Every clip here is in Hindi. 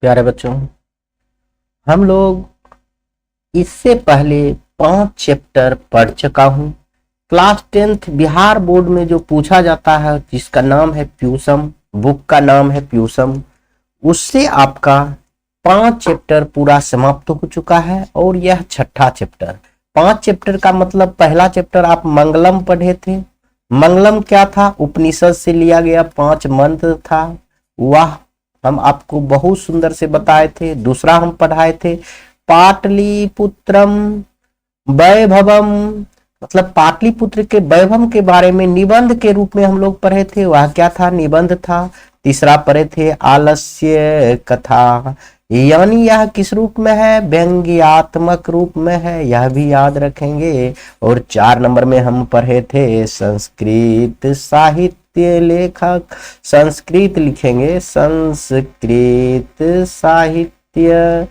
प्यारे बच्चों, हम लोग इससे पहले 5 चैप्टर पढ़ चुका हूँ। क्लास 10th बिहार बोर्ड में जो पूछा जाता है जिसका नाम है प्यूसम, बुक का नाम है प्यूसम, उससे आपका 5 चैप्टर पूरा समाप्त हो चुका है और यह 6ठा चैप्टर। 5 चैप्टर का मतलब पहला चैप्टर आप मंगलम पढ़े थे। मंगलम क्या था? उपनिषद से लिया गया 5 मंत्र था। वह हम आपको बहुत सुंदर से बताए थे। दूसरा हम पढ़ाए थे पाटलिपुत्रम वैभवम, मतलब पाटलिपुत्र के वैभव के बारे में निबंध के रूप में हम लोग पढ़े थे। वह क्या था? निबंध था। तीसरा पढ़े थे आलस्य कथा, यानी यह किस रूप में है? व्यंग्यात्मक रूप में है, यह भी याद रखेंगे। और 4 नंबर में हम पढ़े थे संस्कृत साहित्य लेखक, संस्कृत लिखेंगे संस्कृत साहित्य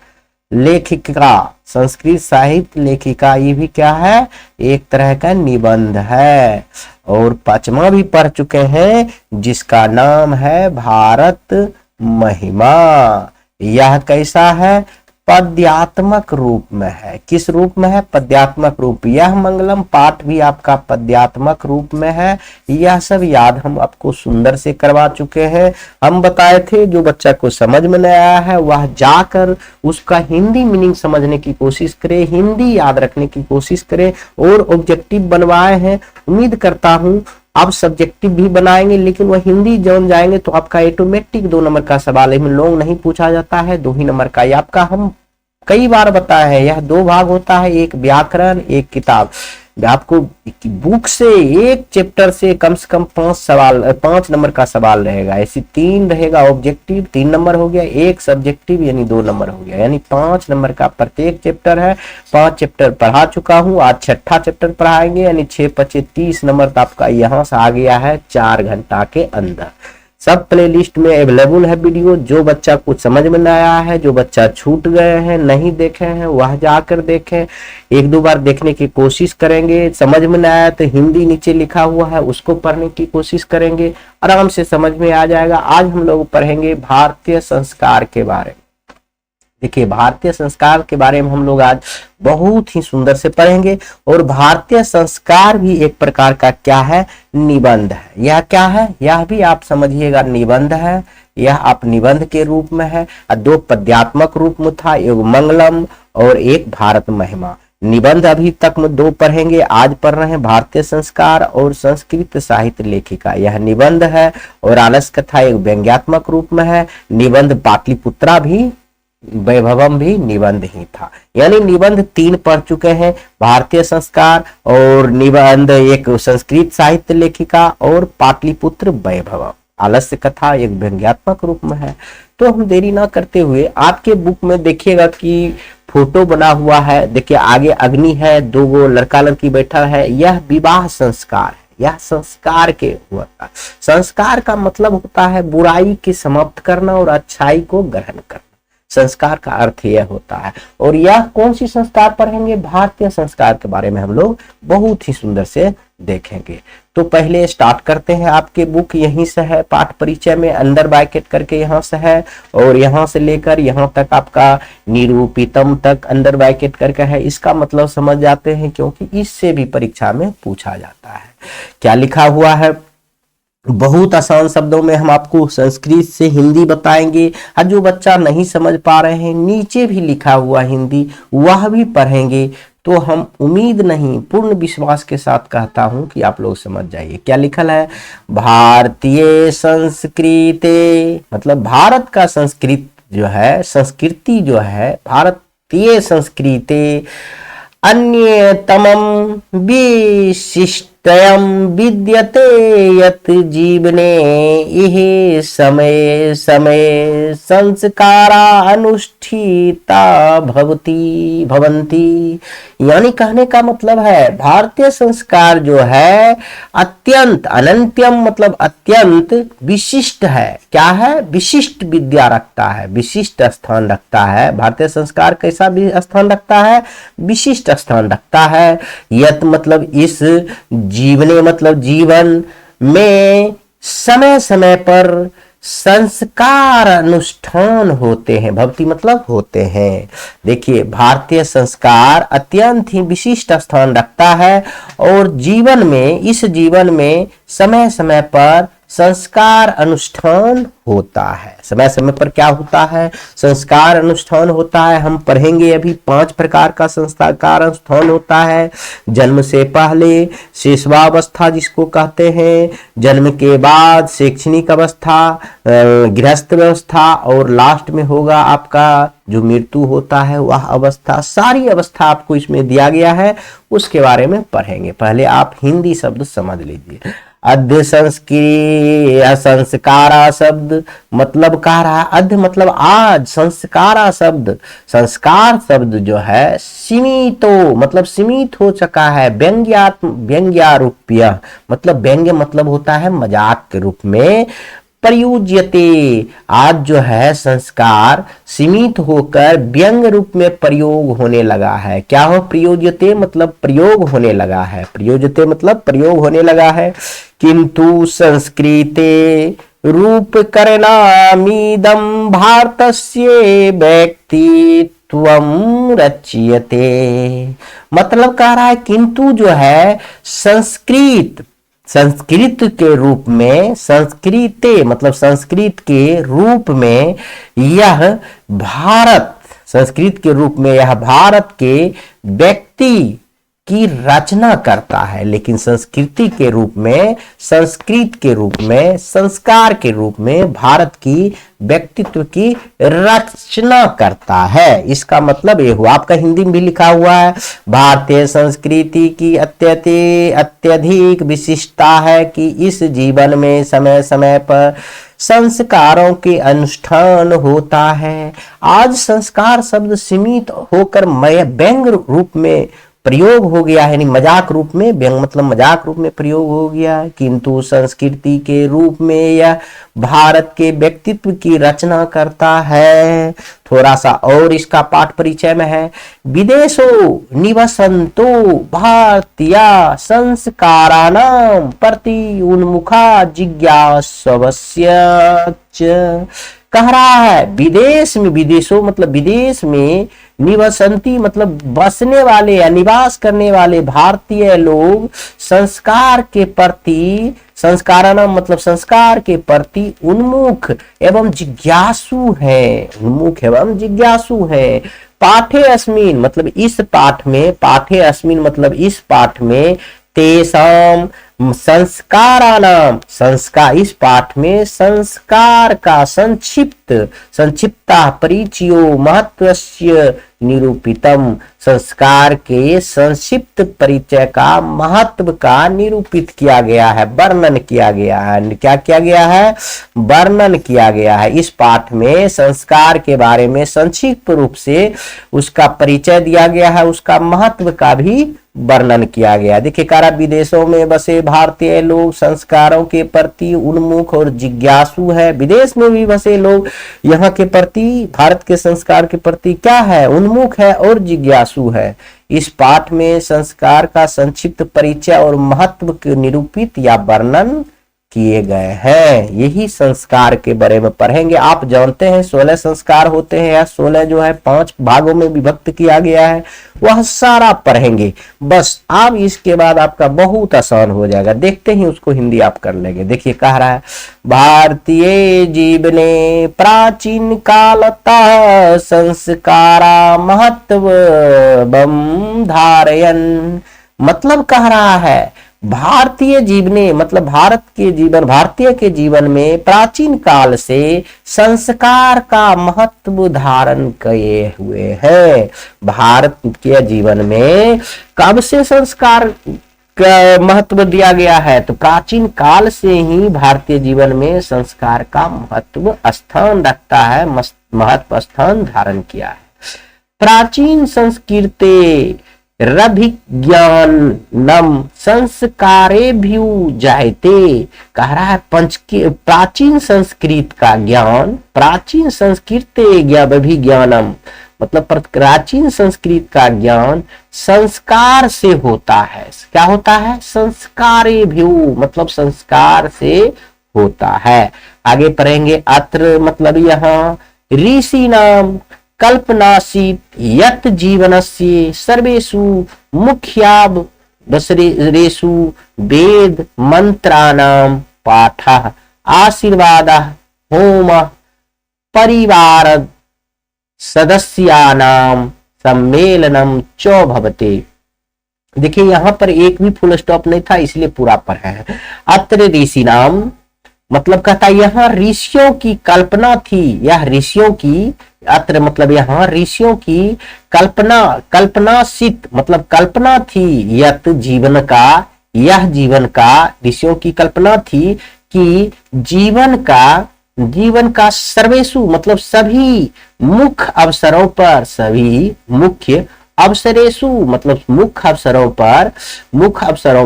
लेखिका, संस्कृत साहित्य लेखिका, ये भी क्या है? एक तरह का निबंध है। और 5वां भी पढ़ चुके हैं जिसका नाम है भारत महिमा। यह कैसा है? पद्यात्मक रूप में है। किस रूप में है? पद्यात्मक रूप। यह मंगलम पाठ भी आपका पद्यात्मक रूप में है। यह सब याद हम आपको सुंदर से करवा चुके हैं। हम बताए थे जो बच्चा को समझ में नहीं आया है वह जाकर उसका हिंदी मीनिंग समझने की कोशिश करे, हिंदी याद रखने की कोशिश करे और ऑब्जेक्टिव बनवाए हैं। उम्मीद करता हूँ आप सब्जेक्टिव भी बनाएंगे, लेकिन वह हिंदी जान जाएंगे तो आपका ऑटोमेटिक 2 नंबर का सवाल है। लॉन्ग नहीं पूछा जाता है, 2 ही नंबर का। ये आपका हम कई बार बताया है, यह 2 भाग होता है, एक व्याकरण एक किताब। आपको बुक से एक चैप्टर से कम 5 नंबर का सवाल रहेगा। ऐसे 3 रहेगा ऑब्जेक्टिव, 3 नंबर हो गया, एक सब्जेक्टिव यानी 2 नंबर हो गया, यानी 5 नंबर का प्रत्येक चैप्टर है। 5 चैप्टर पढ़ा चुका हूँ, आज 6ठा चैप्टर पढ़ाएंगे, यानी 6×5 30 नंबर तो आपका यहाँ से आ गया है 4 घंटा के अंदर। सब प्लेलिस्ट में अवेलेबल है वीडियो। जो बच्चा कुछ समझ में नहीं आया है, जो बच्चा छूट गए हैं, नहीं देखे हैं, वह जाकर देखें। 1-2 बार देखने की कोशिश करेंगे। समझ में नहीं आया तो हिंदी नीचे लिखा हुआ है उसको पढ़ने की कोशिश करेंगे, आराम से समझ में आ जाएगा। आज हम लोग पढ़ेंगे भारतीय संस्कार के बारे में। देखिए, भारतीय संस्कार के बारे में हम लोग आज बहुत ही सुंदर से पढ़ेंगे। और भारतीय संस्कार भी एक प्रकार का क्या है? निबंध है। यह क्या है? यह भी आप समझिएगा निबंध है। यह आप निबंध के रूप में है। 2 पद्यात्मक रूप में था, एक मंगलम और एक भारत महिमा। निबंध अभी तक में 2 पढ़ेंगे। आज पढ़ रहे हैं भारतीय संस्कार और संस्कृत साहित्य लेखिका, यह निबंध है। और आलस्य कथा एक व्यंग्यात्मक रूप में है। निबंध पाटलिपुत्रा भी, वैभवम भी निबंध ही था। यानी निबंध 3 पढ़ चुके हैं, भारतीय संस्कार और निबंध एक संस्कृत साहित्य लेखिका और पाटलिपुत्र वैभवम। आलस्य कथा एक व्यंग्यात्मक रूप में है। तो हम देरी ना करते हुए आपके बुक में देखिएगा कि फोटो बना हुआ है। देखिए आगे अग्नि है, 2 लड़का लड़की बैठा है, यह विवाह संस्कार है। यह संस्कार के हुआ था। संस्कार का मतलब होता है बुराई की समाप्त करना और अच्छाई को ग्रहण करना। संस्कार का अर्थ यह होता है। और यह कौन सी संस्कार पढ़ेंगे? भारतीय संस्कार के बारे में हम लोग बहुत ही सुंदर से देखेंगे। तो पहले स्टार्ट करते हैं। आपके बुक यहीं से है, पाठ परिचय में अंदर ब्रैकेट करके यहाँ से है और यहाँ से लेकर यहाँ तक आपका निरूपितम तक अंदर ब्रैकेट करके है। इसका मतलब समझ जाते हैं क्योंकि इससे भी परीक्षा में पूछा जाता है। क्या लिखा हुआ है? बहुत आसान शब्दों में हम आपको संस्कृत से हिंदी बताएंगे। और जो बच्चा नहीं समझ पा रहे हैं, नीचे भी लिखा हुआ हिंदी वह भी पढ़ेंगे। तो हम उम्मीद नहीं, पूर्ण विश्वास के साथ कहता हूं कि आप लोग समझ जाइए। क्या लिखल है? भारतीय संस्कृति मतलब भारत का संस्कृत जो है, संस्कृति जो है, भारतीय संस्कृति अन्यतमं विशिष्टयं विद्यते यत् जीवने इह समय समय संस्कारा अनुष्ठिता भवन्ति। यानी कहने का मतलब है भारतीय संस्कार जो है अत्यंत, अनंत्यम मतलब अत्यंत विशिष्ट है। क्या है? विशिष्ट विद्या रखता है, विशिष्ट स्थान रखता है। भारतीय संस्कार कैसा भी स्थान रखता है? विशिष्ट स्थान रखता है। यत मतलब इस, जीवने मतलब जीवन में, समय समय पर, संस्कार अनुष्ठान होते हैं। भवति मतलब होते हैं। देखिए, भारतीय संस्कार अत्यंत ही विशिष्ट स्थान रखता है और जीवन में, इस जीवन में समय समय पर संस्कार अनुष्ठान होता है। समय समय पर क्या होता है? संस्कार अनुष्ठान होता है। हम पढ़ेंगे अभी 5 प्रकार का संस्कार अनुष्ठान होता है। जन्म से पहले शिशुवावस्था जिसको कहते हैं, जन्म के बाद शैक्षणिक अवस्था, गृहस्थ अवस्था और लास्ट में होगा आपका जो मृत्यु होता है वह अवस्था। सारी अवस्था आपको इसमें दिया गया है, उसके बारे में पढ़ेंगे। पहले आप हिंदी शब्द समझ लीजिए। अध्य संस्कारा शब्द मतलब कह रहा है, अध्य मतलब आज, संस्कारा शब्द, संस्कार शब्द जो है सीमितो मतलब सीमित हो चुका है। व्यंग्यारूप्य मतलब व्यंग्य मतलब होता है मजाक के रूप में। प्रयुज्यते आज जो है संस्कार सीमित होकर व्यंग रूप में प्रयोग होने लगा है। क्या हो? प्रयोज्यते मतलब प्रयोग होने लगा है। प्रयोज्यते मतलब प्रयोग होने लगा है। किंतु संस्कृते रूप करणामीदं भारतस्य व्यक्तित्वं रच्यते। मतलब कह रहा है किंतु जो है संस्कृत के रूप में, संस्कृते मतलब संस्कृत के रूप में यह भारत, संस्कृत के रूप में यह भारत के व्यक्ति की रचना करता है। लेकिन संस्कृति के रूप में, संस्कृत के रूप में, संस्कार के रूप में भारत की व्यक्तित्व की रचना करता है। इसका मतलब ये हुआ, आपका हिंदी में भी लिखा हुआ है, भारतीय संस्कृति की अत्यधिक विशिष्टता है कि इस जीवन में समय समय पर संस्कारों के अनुष्ठान होता है। आज संस्कार शब्द सीमित होकर व्यंग रूप में प्रयोग हो गया है, यानी मजाक रूप में, व्यंग मतलब मजाक रूप में प्रयोग हो गया। किंतु संस्कृति के रूप में यह भारत के व्यक्तित्व की रचना करता है। थोड़ा सा और इसका पाठ परिचय में है। विदेशो निवसंतो भारतीय संस्काराणां प्रति उन्मुखा जिज्ञासवस्य। कह रहा है विदेश में, विदेशों मतलब विदेश में, निवसंती मतलब बसने वाले या निवास करने वाले भारतीय लोग संस्कार के प्रति, संस्काराणां मतलब संस्कार के प्रति उन्मुख एवं जिज्ञासु है। उन्मुख एवं जिज्ञासु है। पाठे अस्मिन मतलब इस पाठ में, पाठे अस्मिन मतलब इस पाठ में, तेषां संस्काराणाम संस्कार, इस पाठ में संस्कार का संक्षिप्ता परिचयो महत्वस्य निरूपितम, संस्कार के संक्षिप्त परिचय का, महत्व का निरूपित किया गया है, वर्णन किया गया है। क्या किया गया है? वर्णन किया गया है। इस पाठ में संस्कार के बारे में संक्षिप्त रूप से उसका परिचय दिया गया है, उसका महत्व का भी वर्णन किया गया। देखिए कारा विदेशों में बसे भारतीय लोग संस्कारों के प्रति उन्मुख और जिज्ञासु है। विदेश में भी बसे लोग यहाँ के प्रति, भारत के संस्कार के प्रति क्या है? उन्मुख है और जिज्ञासु है। इस पाठ में संस्कार का संक्षिप्त परिचय और महत्व के निरूपित या वर्णन किए गए हैं। यही संस्कार के बारे में पढ़ेंगे। आप जानते हैं 16 संस्कार होते हैं, या 16 जो है 5 भागों में विभक्त किया गया है, वह सारा पढ़ेंगे। बस अब इसके बाद आपका बहुत आसान हो जाएगा। देखते ही उसको हिंदी आप कर लेंगे। देखिए कह रहा है, भारतीय जीवने प्राचीन कालतः संस्कारा महत्व धारयन। मतलब कह रहा है भारतीय जीवने मतलब भारत के जीवन, भारतीय के जीवन में प्राचीन काल से संस्कार का महत्व धारण किए हुए हैं। भारत के जीवन में कब से संस्कार का महत्व दिया गया है? तो प्राचीन काल से ही भारतीय जीवन में संस्कार का महत्व स्थान रखता है, महत्व स्थान धारण किया है। प्राचीन संस्कृते रभिज्ञानम संस्कारेभ्यो जायते। कह रहा है प्राचीन संस्कृत का ज्ञान, प्राचीन संस्कृते अभिज्ञानम मतलब प्राचीन संस्कृत का ज्ञान संस्कार से होता है। क्या होता है? संस्कारेभ्यो मतलब संस्कार से होता है। आगे पढ़ेंगे। अत्र मतलब यहाँ ऋषि नाम कल्पनासीत यत जीवनस्य सर्वेषु मुख्यावसरेषु वेद मंत्राणाम पाठः आशीर्वादः होमः परिवार सदस्यानाम सम्मेलनम च भवते। देखिए यहाँ पर एक भी फुल स्टॉप नहीं था, इसलिए पूरा पढ़ा है। अत्र ऋषि नाम मतलब कहता है यहाँ ऋषियों की कल्पना थी, यह ऋषियों की, अत्र मतलब यहाँ ऋषियों की कल्पनासित मतलब कल्पना थी, यत जीवन का, यह जीवन का, ऋषियों की कल्पना थी कि जीवन का सर्वेषु मतलब सभी मुख्य अवसरों पर, सभी मुख्य अवसरेषु मतलब मुख्य अवसरों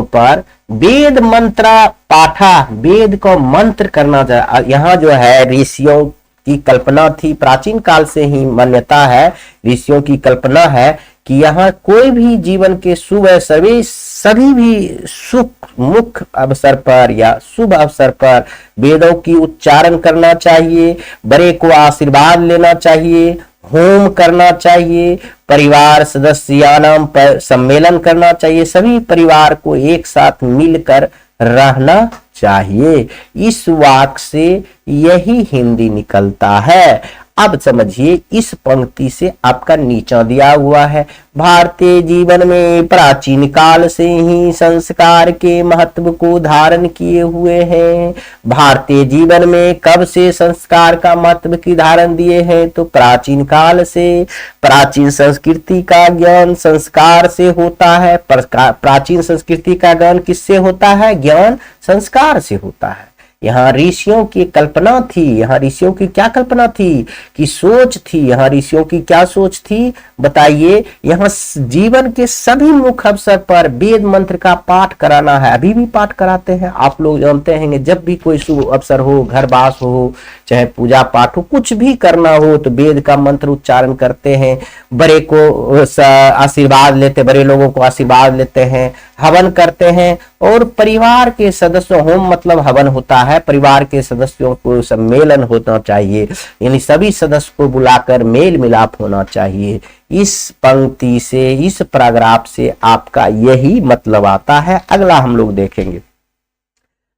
पर वेद मंत्र पाठा, वेद को मंत्र करना चाहिए। यहाँ जो है ऋषियों की कल्पना थी, प्राचीन काल से ही मान्यता है, ऋषियों की कल्पना है कि यहाँ कोई भी जीवन के शुभ सभी भी सुख मुख्य अवसर पर या शुभ अवसर पर वेदों की उच्चारण करना चाहिए, बड़े को आशीर्वाद लेना चाहिए, होम करना चाहिए, परिवार सदस्यानाम पर सम्मेलन करना चाहिए, सभी परिवार को एक साथ मिलकर रहना चाहिए। इस वाक्य से यही हिंदी निकलता है। अब समझिए इस पंक्ति से आपका नीचा दिया हुआ है। भारतीय जीवन में प्राचीन काल से ही संस्कार के महत्व को धारण किए हुए हैं। भारतीय जीवन में कब से संस्कार का महत्व की धारण दिए हैं? तो प्राचीन काल से। प्राचीन संस्कृति का ज्ञान संस्कार से होता है। प्राचीन संस्कृति का ज्ञान किससे होता है? ज्ञान संस्कार से होता है। यहाँ ऋषियों की कल्पना थी, यहाँ ऋषियों की क्या कल्पना थी कि सोच थी, यहाँ ऋषियों की क्या सोच थी बताइए? यहाँ जीवन के सभी मुख्य अवसर पर वेद मंत्र का पाठ कराना है। अभी भी पाठ कराते हैं, आप लोग जानते हैं। जब भी कोई शुभ अवसर हो, घर बास हो, चाहे पूजा पाठ हो, कुछ भी करना हो तो वेद का मंत्र उच्चारण करते हैं, बड़े को आशीर्वाद लेते, बड़े लोगों को आशीर्वाद लेते हैं, हवन करते हैं और परिवार के सदस्यों, होम मतलब हवन होता है, परिवार के सदस्यों को सम्मेलन होना चाहिए, यानी सभी सदस्य को बुलाकर मेल मिलाप होना चाहिए। इस पंक्ति से, इस पैराग्राफ से आपका यही मतलब आता है। अगला हम लोग देखेंगे।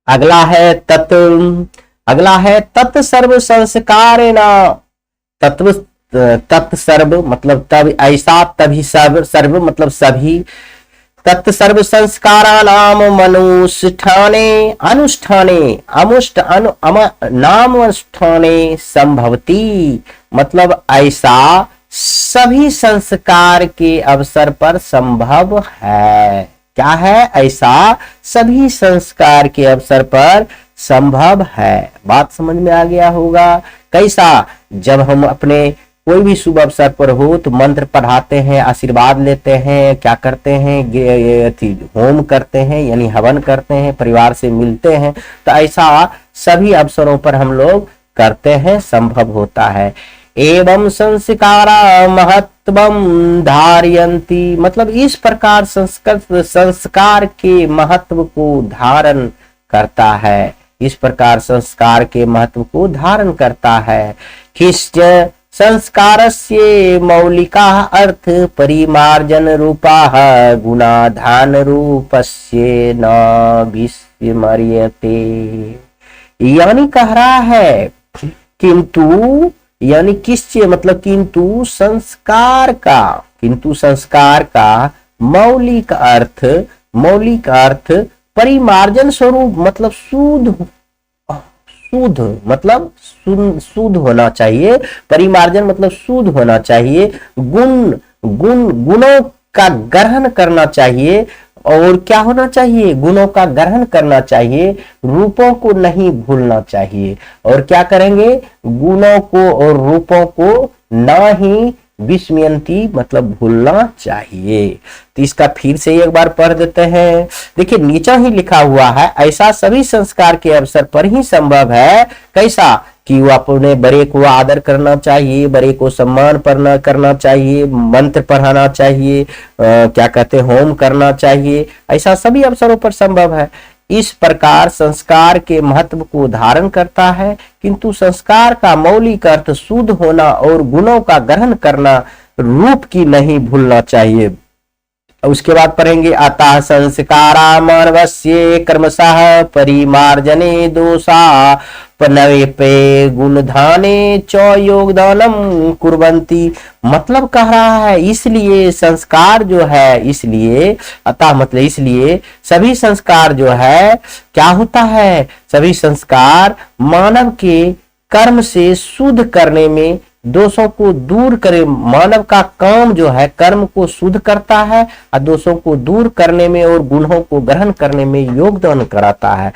अगला है तत्सर्व संस्कारेण। तत्सर्व मतलब तब, ऐसा, तभी, सर्व मतलब सभी, तत्सर्व संस्काराणाम अनुष्ठाने संभवती मतलब ऐसा सभी संस्कार के अवसर पर संभव है। क्या है? ऐसा सभी संस्कार के अवसर पर संभव है। बात समझ में आ गया होगा। कैसा? जब हम अपने कोई भी शुभ अवसर पर हो तो मंत्र पढ़ाते हैं, आशीर्वाद लेते हैं, क्या करते हैं, होम करते हैं यानी हवन करते हैं, परिवार से मिलते हैं, तो ऐसा सभी अवसरों पर हम लोग करते हैं, संभव होता है। एवं संस्कारा महत्वम धारयन्ति मतलब इस प्रकार संस्कार के महत्व को धारण करता है, इस प्रकार संस्कार के महत्व को धारण करता है। खिश्च संस्कारस्य मौलिकाः अर्थ परिमार्जन रूपाः गुणाधान रूपस्य न विस्मर्यते। यानी कह रहा है किंतु, यानी किससे मतलब किंतु संस्कार का मौलिक अर्थ परिमार्जन स्वरूप मतलब शुद्ध होना चाहिए। परिमार्जन मतलब शुद्ध होना चाहिए। गुणों का ग्रहण करना चाहिए। और क्या होना चाहिए? गुणों का ग्रहण करना चाहिए, रूपों को नहीं भूलना चाहिए। और क्या करेंगे? गुणों को और रूपों को ना ही विस्मयंती मतलब भूलना चाहिए। तो इसका फिर से एक बार पढ़ देते हैं। देखिए नीचे ही लिखा हुआ है, ऐसा सभी संस्कार के अवसर पर ही संभव है। कैसा? कि वो अपने बड़े को आदर करना चाहिए, बड़े को सम्मान करना चाहिए, मंत्र पढ़ाना चाहिए, क्या कहते हैं, होम करना चाहिए। ऐसा सभी अवसरों पर संभव है। इस प्रकार संस्कार के महत्व को धारण करता है, किंतु संस्कार का मौलिक अर्थ शुद्ध होना और गुणों का ग्रहण करना रूप की नहीं भूलना चाहिए। उसके बाद पढ़ेंगे अतः संस्कारा मानवस्य कर्मशः परिमार्जने दोषा पनवेपे गुणधाने च योगदानम कुर्वन्ति। मतलब कह रहा है इसलिए संस्कार जो है, इसलिए अतः मतलब इसलिए सभी संस्कार जो है क्या होता है, सभी संस्कार मानव के कर्म से शुद्ध करने में, दोषों को दूर करे, मानव का काम जो है कर्म को शुद्ध करता है और दोषों को दूर करने में और गुणों को ग्रहण करने में योगदान कराता है।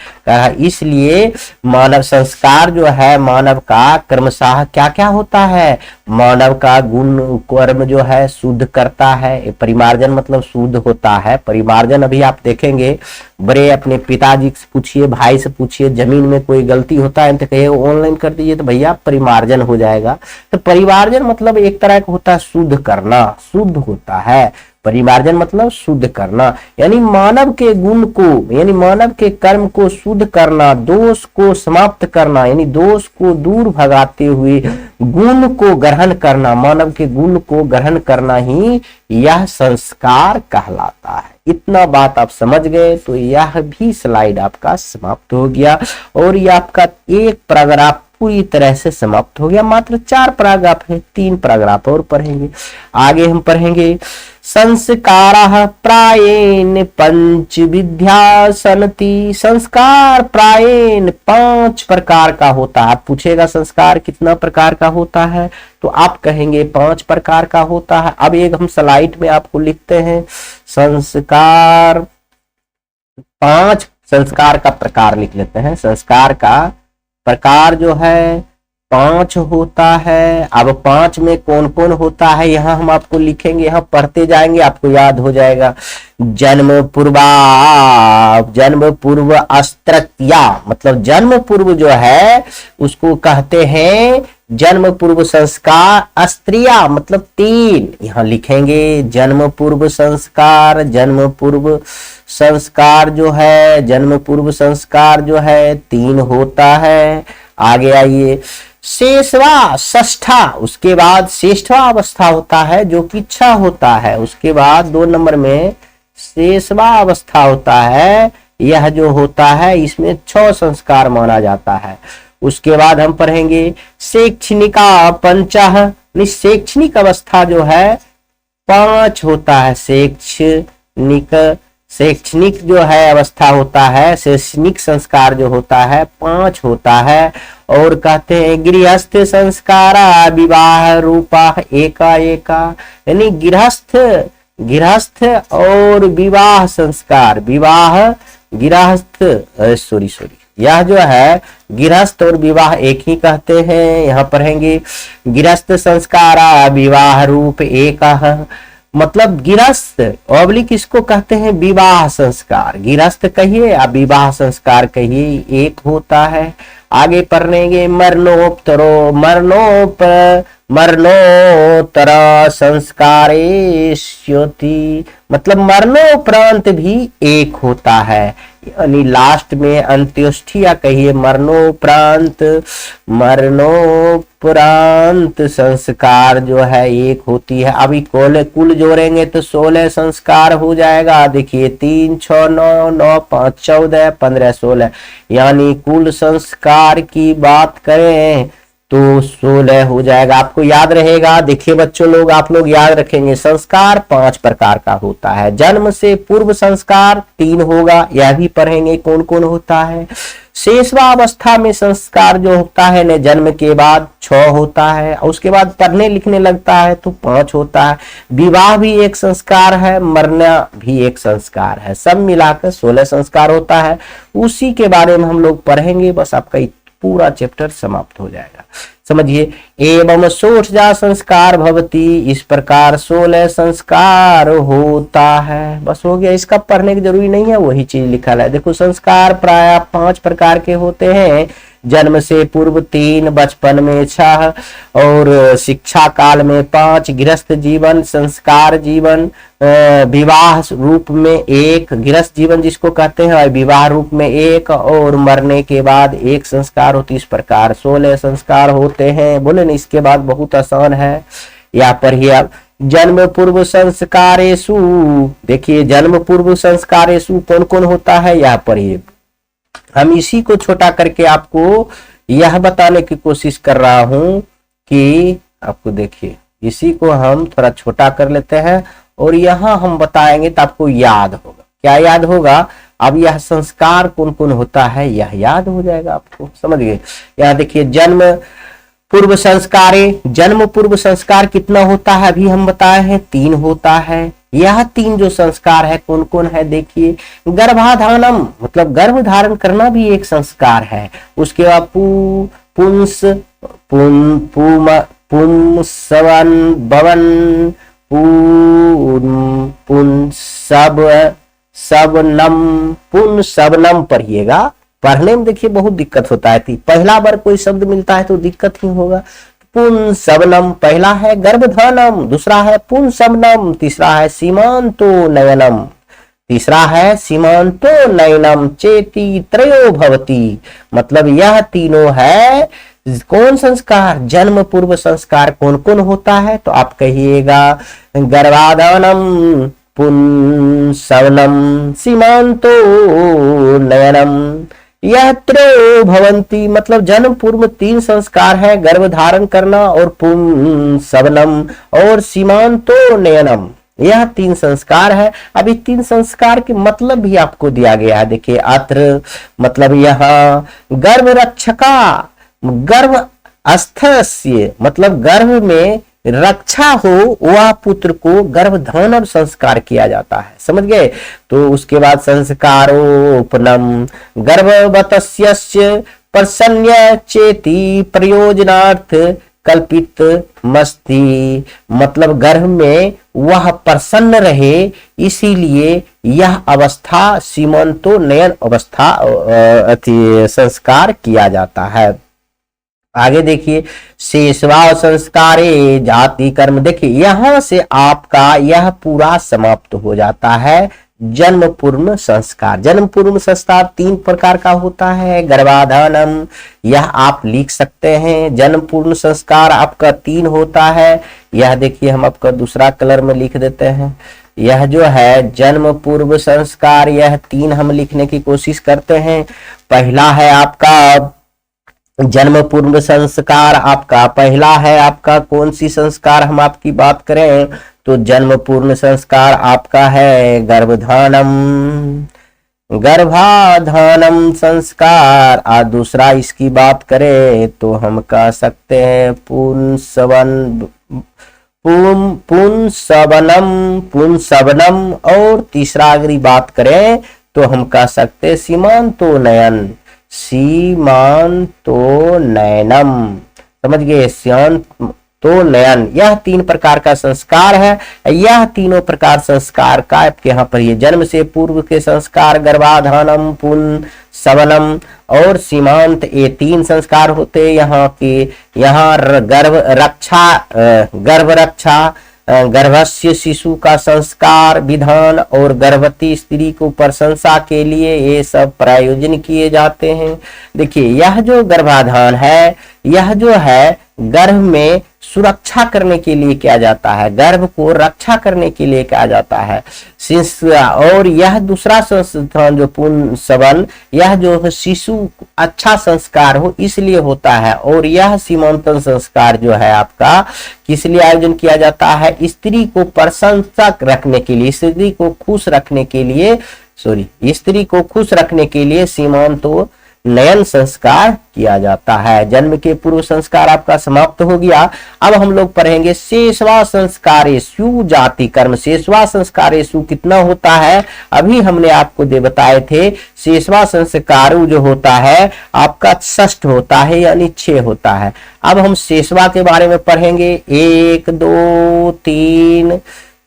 इसलिए मानव संस्कार जो है मानव का कर्मशः क्या क्या होता है, मानव का गुण कर्म जो है शुद्ध करता है। परिमार्जन मतलब शुद्ध होता है। परिमार्जन अभी आप देखेंगे, बड़े अपने पिताजी से पूछिए, भाई से पूछिए, जमीन में कोई गलती होता है तो कहिए ऑनलाइन कर दीजिए तो भैया परिमार्जन हो जाएगा। तो परिमार्जन मतलब एक तरह का होता है शुद्ध करना, शुद्ध होता है। परिमार्जन मतलब शुद्ध करना, यानी मानव के गुण को, यानी मानव के कर्म को शुद्ध करना, दोष को समाप्त करना, यानी दोष को दूर भगाते हुए गुण को ग्रहण करना, मानव के गुण को ग्रहण करना ही यह संस्कार कहलाता है। इतना बात आप समझ गए तो यह भी स्लाइड आपका समाप्त हो गया और यह आपका एक पैराग्राफ पूरी तरह से समाप्त हो गया। मात्र 4 पैराग्राफ है, 3 पैराग्राफ और पढ़ेंगे। आगे हम पढ़ेंगे संस्काराः प्रायेण पंचविध्या सन्ति। संस्कार प्रायेण 5 प्रकार का होता है। पूछेगा संस्कार कितना प्रकार का होता है तो आप कहेंगे 5 प्रकार का होता है। अब एक हम स्लाइड में आपको लिखते हैं संस्कार, 5 संस्कार का प्रकार लिख लेते हैं। संस्कार का प्रकार जो है 5 होता है। अब 5 में कौन कौन होता है यहाँ हम आपको लिखेंगे, यहाँ पढ़ते जाएंगे आपको याद हो जाएगा। जन्म पूर्व अस्त्रत्या, मतलब जन्म पूर्व जो है उसको कहते हैं जन्म पूर्व संस्कार। अस्त्रिया मतलब 3, यहाँ लिखेंगे जन्म पूर्व संस्कार। जन्म पूर्व संस्कार जो है, जन्म पूर्व संस्कार जो है 3 होता है। आगे आइए शेषवा षष्ठा, उसके बाद शेषवा अवस्था होता है जो कि 6 होता है। उसके बाद 2 नंबर में शेषवा अवस्था होता है, यह जो होता है इसमें 6 संस्कार माना जाता है। उसके बाद हम पढ़ेंगे शैक्षणिका पंचः, शैक्षणिक अवस्था जो है 5 होता है। शैक्षणिक जो है अवस्था होता है, शैक्षणिक संस्कार जो होता है 5 होता है। और कहते हैं गृहस्थ संस्कारा विवाह रूपा एका, यानी गृहस्थ और विवाह संस्कार, यह जो है गृहस्थ और विवाह एक ही कहते हैं। यहाँ पढ़ेंगे गृहस्थ संस्कारा विवाह रूप एका, मतलब गृहस्थ ऑब्लिक इसको कहते हैं विवाह संस्कार। गृहस्थ कहिए या विवाह संस्कार कहिए, एक होता है। आगे पढ़ेंगे मरणोत्तर संस्कारेष्यति, मतलब मरणोपरांत भी एक होता है, यानी लास्ट में अंत्येष्टिया कहिए मरणोपरांत संस्कार जो है एक होती है। अभी कुल जोड़ेंगे तो 16 संस्कार हो जाएगा। देखिए 3 6 9 9 5 14 15 16, यानी कुल संस्कार की बात करें तो 16 हो जाएगा। आपको याद रहेगा, देखिए बच्चों लोग, आप लोग याद रखेंगे संस्कार 5 प्रकार का होता है। जन्म से पूर्व संस्कार 3 होगा, यह भी पढ़ेंगे कौन कौन होता है। शेषवा अवस्था में संस्कार जो होता है न, जन्म के बाद 6 होता है, उसके बाद पढ़ने लिखने लगता है तो 5 होता है। विवाह भी एक संस्कार है, मरना भी एक संस्कार है, सब मिलाकर 16 संस्कार होता है। उसी के बारे में हम लोग पढ़ेंगे, बस आपका पूरा चैप्टर समाप्त हो जाएगा। समझिए एवं षोडशा संस्कार भवती, इस प्रकार 16 संस्कार होता है। बस हो गया, इसका पढ़ने की जरूरी नहीं है, वही चीज लिखा है। देखो संस्कार प्राय 5 प्रकार के होते हैं, जन्म से पूर्व 3, बचपन में 6 और शिक्षा काल में 5, गृहस्थ जीवन, संस्कार जीवन, विवाह रूप में 1, गृहस्थ जीवन जिसको कहते हैं, और विवाह रूप में 1, और मरने के बाद 1 संस्कार होती। इस प्रकार 16 संस्कार होते हैं। बोले ना, इसके बाद बहुत आसान है। यहाँ पर ही आप जन्म पूर्व संस्कारेषु, देखिए जन्म पूर्व संस्कारेषु कौन कौन होता है। यहाँ पर ही हम इसी को छोटा करके आपको यह बताने की कोशिश कर रहा हूं कि आपको देखिए इसी को हम थोड़ा छोटा कर लेते हैं और यहां हम बताएंगे तो आपको याद होगा। क्या याद होगा? अब यह संस्कार कौन कौन होता है यह याद हो जाएगा आपको, समझ गए। यहाँ देखिए जन्म पूर्व संस्कारे, जन्म पूर्व संस्कार कितना होता है अभी हम बताए हैं, 3 होता है। यह 3 जो संस्कार है कौन कौन है देखिए, गर्भाधानम मतलब गर्भ धारण करना भी एक संस्कार है। उसके बाद पुंस पुंसवन भवन पुंसवनम पढ़िएगा। पढ़ने में देखिए बहुत दिक्कत होता है। पहला बार कोई शब्द मिलता है तो दिक्कत ही होगा। पुंसवनम पहला है गर्भधानम, दूसरा है पुंसवनम, तीसरा है सीमांतो नयनम, तीसरा है सीमांतो नयनम, चेती त्रयो भवती। मतलब यह तीनों है कौन संस्कार, जन्म पूर्व संस्कार कौन कौन होता है। तो आप कहिएगा गर्भाधानम, पुंसवनम, सीमांतो नयनम, यह त्रयो भवंती। मतलब जन्म पूर्व 3 संस्कार है, गर्भ धारण करना और पुंसवनम और सीमांतो नयनम, यह 3 संस्कार है। अब इस 3 संस्कार के मतलब भी आपको दिया गया है। देखिए अत्र मतलब यहाँ गर्भ रक्षका, गर्भ स्थस्य मतलब गर्भ में रक्षा हो वह पुत्र को गर्भधानम संस्कार किया जाता है, समझ गए। तो उसके बाद संस्कारोपनम गर्भवतस्य प्रसन्न चेती प्रयोजनार्थ कल्पित मस्ती। मतलब गर्भ में वह प्रसन्न रहे इसीलिए यह अवस्था सीमंतो नयन अवस्था संस्कार किया जाता है। आगे देखिए शेषवाव संस्कारे जाति कर्म। देखिए यहां से आपका यह पूरा समाप्त हो जाता है जन्म पूर्व संस्कार। जन्म पूर्व संस्कार 3 प्रकार का होता है। गर्भाधानम यह आप लिख सकते हैं। जन्म पूर्व संस्कार आपका 3 होता है। यह देखिए हम आपका दूसरा कलर में लिख देते हैं। यह जो है जन्म पूर्व संस्कार यह 3 हम लिखने की कोशिश करते हैं। पहला है आपका जन्म पूर्व संस्कार, आपका पहला है आपका कौन सी संस्कार हम आपकी बात करें तो जन्म पूर्व संस्कार आपका है गर्भधानम, गर्भाधानम संस्कार। और दूसरा इसकी बात करें तो हम कह सकते हैं पुंसवनम और तीसरा अगर बात करें तो हम कह सकते हैं सीमांतो नयन, सीमांतो नयनम, समझ गए। सीमांतो नयन यह 3 प्रकार का संस्कार है। यह तीनों प्रकार संस्कार का आपके यहाँ पर ये जन्म से पूर्व के संस्कार गर्भाधानम, पुंसवनम और सीमांत, ये 3 संस्कार होते हैं यहाँ के। यहाँ गर्भ रक्षा गर्भस्य शिशु का संस्कार विधान और गर्भवती स्त्री को प्रशंसा के लिए ये सब प्रायोजन किए जाते हैं। देखिए यह जो गर्भाधान है यह जो है गर्भ में सुरक्षा करने के लिए किया जाता है, गर्भ को रक्षा करने के लिए किया जाता है। और यह दूसरा संस्थान जो पुंसवन यह जो शिशु अच्छा संस्कार हो इसलिए होता है। और यह सीमांतन संस्कार जो है आपका किस लिए आयोजन किया जाता है, स्त्री को प्रशंसा रखने के लिए, स्त्री को खुश रखने के लिए, स्त्री को खुश रखने के लिए सीमांतो नयन संस्कार किया जाता है। जन्म के पूर्व संस्कार आपका समाप्त हो गया। अब हम लोग पढ़ेंगे शेषवा संस्कारेषु जाति कर्म। शेषवा संस्कारेषु कितना होता है अभी हमने आपको बताए थे। शेषवा संस्कारु जो होता है आपका 6 होता है यानी 6 होता है। अब हम शेषवा के बारे में पढ़ेंगे। 1 2 3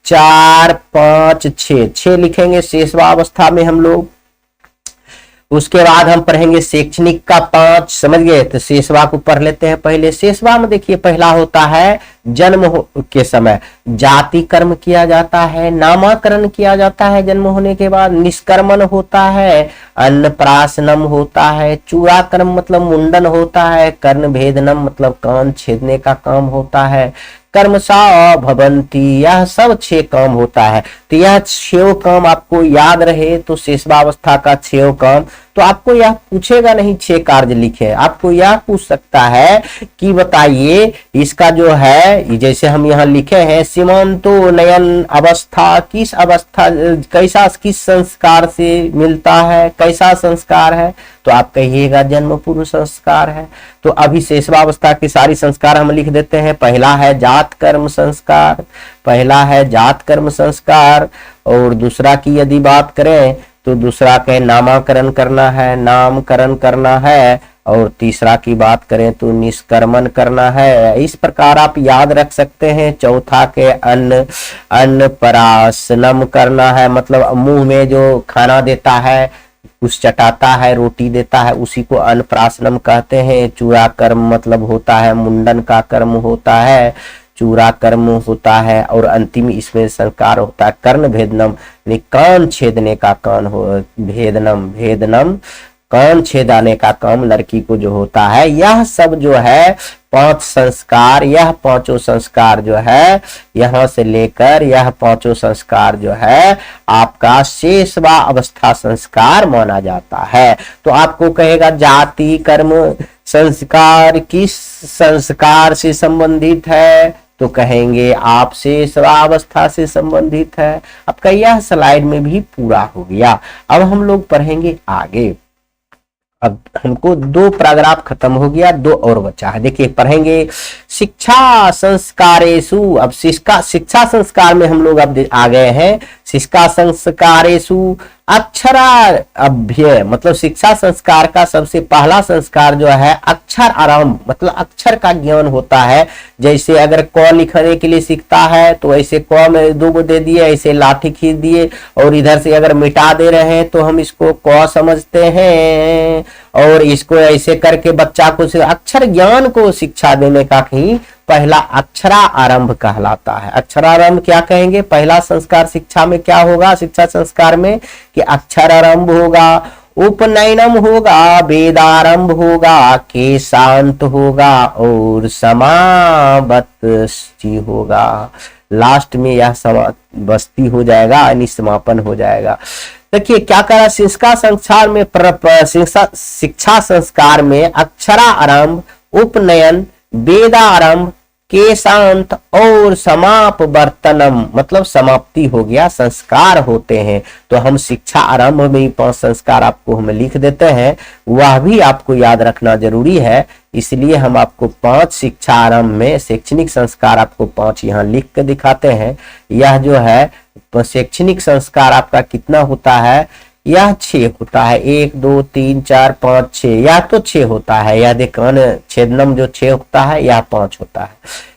4 5 6 लिखेंगे शेषवा अवस्था में हम लोग। उसके बाद हम पढ़ेंगे शैक्षणिक का 5, समझ गए। तो शेषवा को पढ़ लेते हैं पहले। शेषवा में देखिए पहला होता है जन्म के समय जाति कर्म किया जाता है, नामाकरण किया जाता है जन्म होने के बाद, निष्कर्मण होता है, अन्नप्राशनम होता है, चूड़ाकर्म मतलब मुंडन होता है, कर्ण भेदनम मतलब कान छेदने का काम होता है, कर्मसा भवंती, यह सब 6 काम होता है। तो यह 6 काम आपको याद रहे तो शेषवावस्था का 6 काम। तो आपको यह पूछेगा नहीं 6 कार्य लिखे, आपको यह पूछ सकता है कि बताइए इसका जो है, जैसे हम यहाँ लिखे हैं सीमांतो नयन अवस्था, किस अवस्था कैसा किस संस्कार से मिलता है, कैसा संस्कार है, तो आप कहिएगा जन्म पूर्व संस्कार है। तो अभी शेषवावस्था की सारी संस्कार हम लिख देते हैं। पहला है जात कर्म संस्कार, पहला है जात कर्म संस्कार, और दूसरा की यदि बात करें तो दूसरा के नामाकरण करना है, नामकरण करना है, और तीसरा की बात करें तो निष्कर्मण करना है। इस प्रकार आप याद रख सकते हैं। चौथा के अन्न पराशनम करना है, मतलब मुंह में जो खाना देता है, कुछ चटाता है, रोटी देता है, उसी को अन्नप्राशनम कहते हैं। चूड़ा कर्म मतलब होता है मुंडन का कर्म होता है, चूड़ा कर्म होता है, और अंतिम इसमें संस्कार होता है कर्ण भेदनम, कान छेदने का कान हो, भेदनम कान छेदाने का काम लड़की को जो होता है। यह सब जो है 5 संस्कार, यह 5 संस्कार जो है यहां से लेकर यह 5 संस्कार जो है आपका शेषवा अवस्था संस्कार माना जाता है। तो आपको कहेगा जाति कर्म संस्कार किस संस्कार से संबंधित है, तो कहेंगे आप शेषवावस्था से संबंधित है। आपका यह स्लाइड में भी पूरा हो गया। अब हम लोग पढ़ेंगे आगे। अब हमको 2 पैराग्राफ खत्म हो गया, 2 और बचा है। देखिए पढ़ेंगे शिक्षा संस्कारेषु। अब शिक्षा संस्कार में हम लोग अब आ गए हैं। शिक्षा संस्कारेषु अक्षराभ्य, मतलब शिक्षा संस्कार का सबसे पहला संस्कार जो है अक्षर आरंभ, मतलब अक्षर का ज्ञान होता है। जैसे अगर क लिखने के लिए सीखता है तो ऐसे क में 2 दे दिए, ऐसे लाठी खींच दिए, और इधर से अगर मिटा दे रहे हैं तो हम इसको क समझते हैं, और इसको ऐसे करके बच्चा को अक्षर ज्ञान को शिक्षा देने का ही पहला अक्षरा आरंभ कहलाता है। अक्षरारंभ क्या कहेंगे, पहला संस्कार शिक्षा में क्या होगा, शिक्षा संस्कार में कि अक्षर आरंभ होगा, उपनयनम होगा, वेदारंभ होगा, केशांत होगा, और समापत्ति होगा। लास्ट में यह समापत्ति हो जाएगा, यानी समापन हो जाएगा। देखिए क्या करा, शिक्षा संस्कार में शिक्षा संस्कार में अक्षरा आरंभ, उपनयन, वेदारंभ, केशांत और समापवर्तनम मतलब समाप्ति हो गया, संस्कार होते हैं। तो हम शिक्षा आरंभ में ही 5 संस्कार आपको हम लिख देते हैं, वह भी आपको याद रखना जरूरी है। इसलिए हम आपको 5 शिक्षा आरंभ में शैक्षणिक संस्कार आपको 5 यहाँ लिख के दिखाते हैं। यह जो है शैक्षणिक संस्कार आपका कितना होता है, यह 6 होता है। 1 2 3 4 5 6, यह तो 6 होता है। यह देखो छेदनम जो 6 होता है, यह 5 होता है,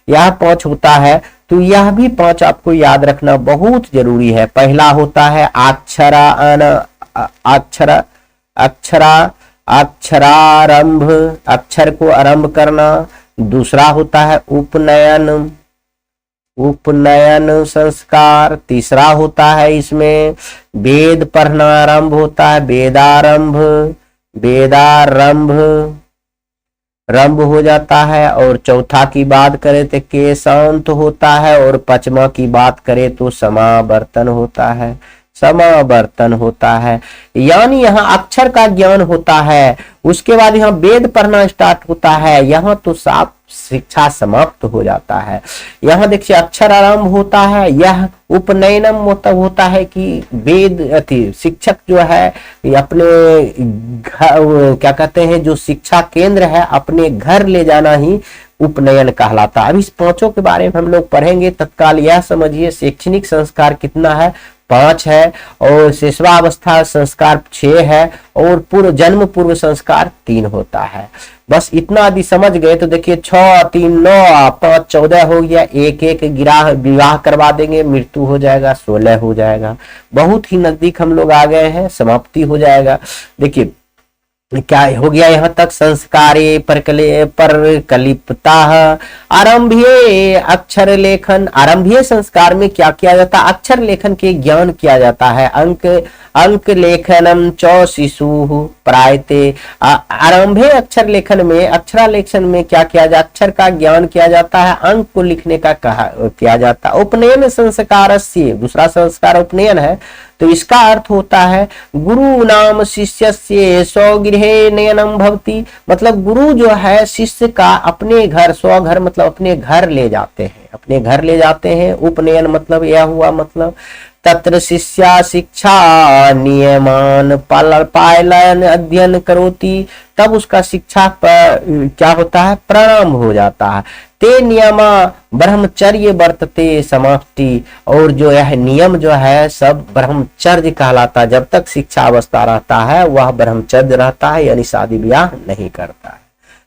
यह 5 होता है। तो यह भी 5 आपको याद रखना बहुत जरूरी है। पहला होता है अक्षरारंभ, अक्षर को आरंभ करना। दूसरा होता है उपनयन संस्कार। तीसरा होता है इसमें वेद पढ़ना आरंभ होता है, वेदारंभ रंभ हो जाता है। और चौथा की बात करें तो केशांत होता है, और 5वां की बात करें तो समावर्तन होता है। यानी यहाँ अक्षर का ज्ञान होता है, उसके बाद यहाँ वेद पढ़ना स्टार्ट होता है, यहाँ तो साफ शिक्षा समाप्त हो जाता है। यहाँ देखिए अक्षर आरंभ होता है, यह उपनयनम होता है कि वेद शिक्षक जो है अपने क्या कहते हैं, जो शिक्षा केंद्र है अपने घर ले जाना ही उपनयन कहलाता है। अब इस 5 के बारे में हम लोग पढ़ेंगे। तत्काल यह समझिए शैक्षणिक संस्कार कितना है, 5 है, और शिशवावस्था संस्कार 6 है, और पूर्व जन्म पूर्व संस्कार 3 होता है। बस इतना यदि समझ गए तो देखिए 6 3 9 5 14 हो गया, एक एक गिराह विवाह करवा देंगे, मृत्यु हो जाएगा, 16 हो जाएगा। बहुत ही नजदीक हम लोग आ गए हैं, समाप्ति हो जाएगा। देखिए क्या हो गया यहाँ तक, संस्कारे परकलिप्ता आरंभीय अक्षर लेखन। आरंभीय संस्कार में क्या किया जाता है, अक्षर लेखन के ज्ञान किया जाता है। अंक लेखनम च शिशु प्रायते। आरंभीय अक्षर लेखन में, अक्षरालेखन में क्या किया जाता, अक्षर का ज्ञान किया जाता है, अंक को लिखने का किया जाता है। उपनयन संस्कार से, दूसरा संस्कार उपनयन है, तो इसका अर्थ होता है गुरु नाम शिष्य से स्वगृहे नयनम भवति। मतलब गुरु जो है शिष्य का अपने घर, स्वघर मतलब अपने घर ले जाते हैं, अपने घर ले जाते हैं। उपनयन मतलब यह हुआ, मतलब तत्र शिष्या शिक्षा नियमान पालन अध्ययन करोति। तब उसका शिक्षा पर क्या होता है, प्रारंभ हो जाता है। ते नियमा ब्रह्मचर्य वर्तते समाप्ति। और जो यह नियम जो है सब ब्रह्मचर्य कहलाता है। जब तक शिक्षा अवस्था रहता है वह ब्रह्मचर्य रहता है, यानी शादी ब्याह नहीं करता है।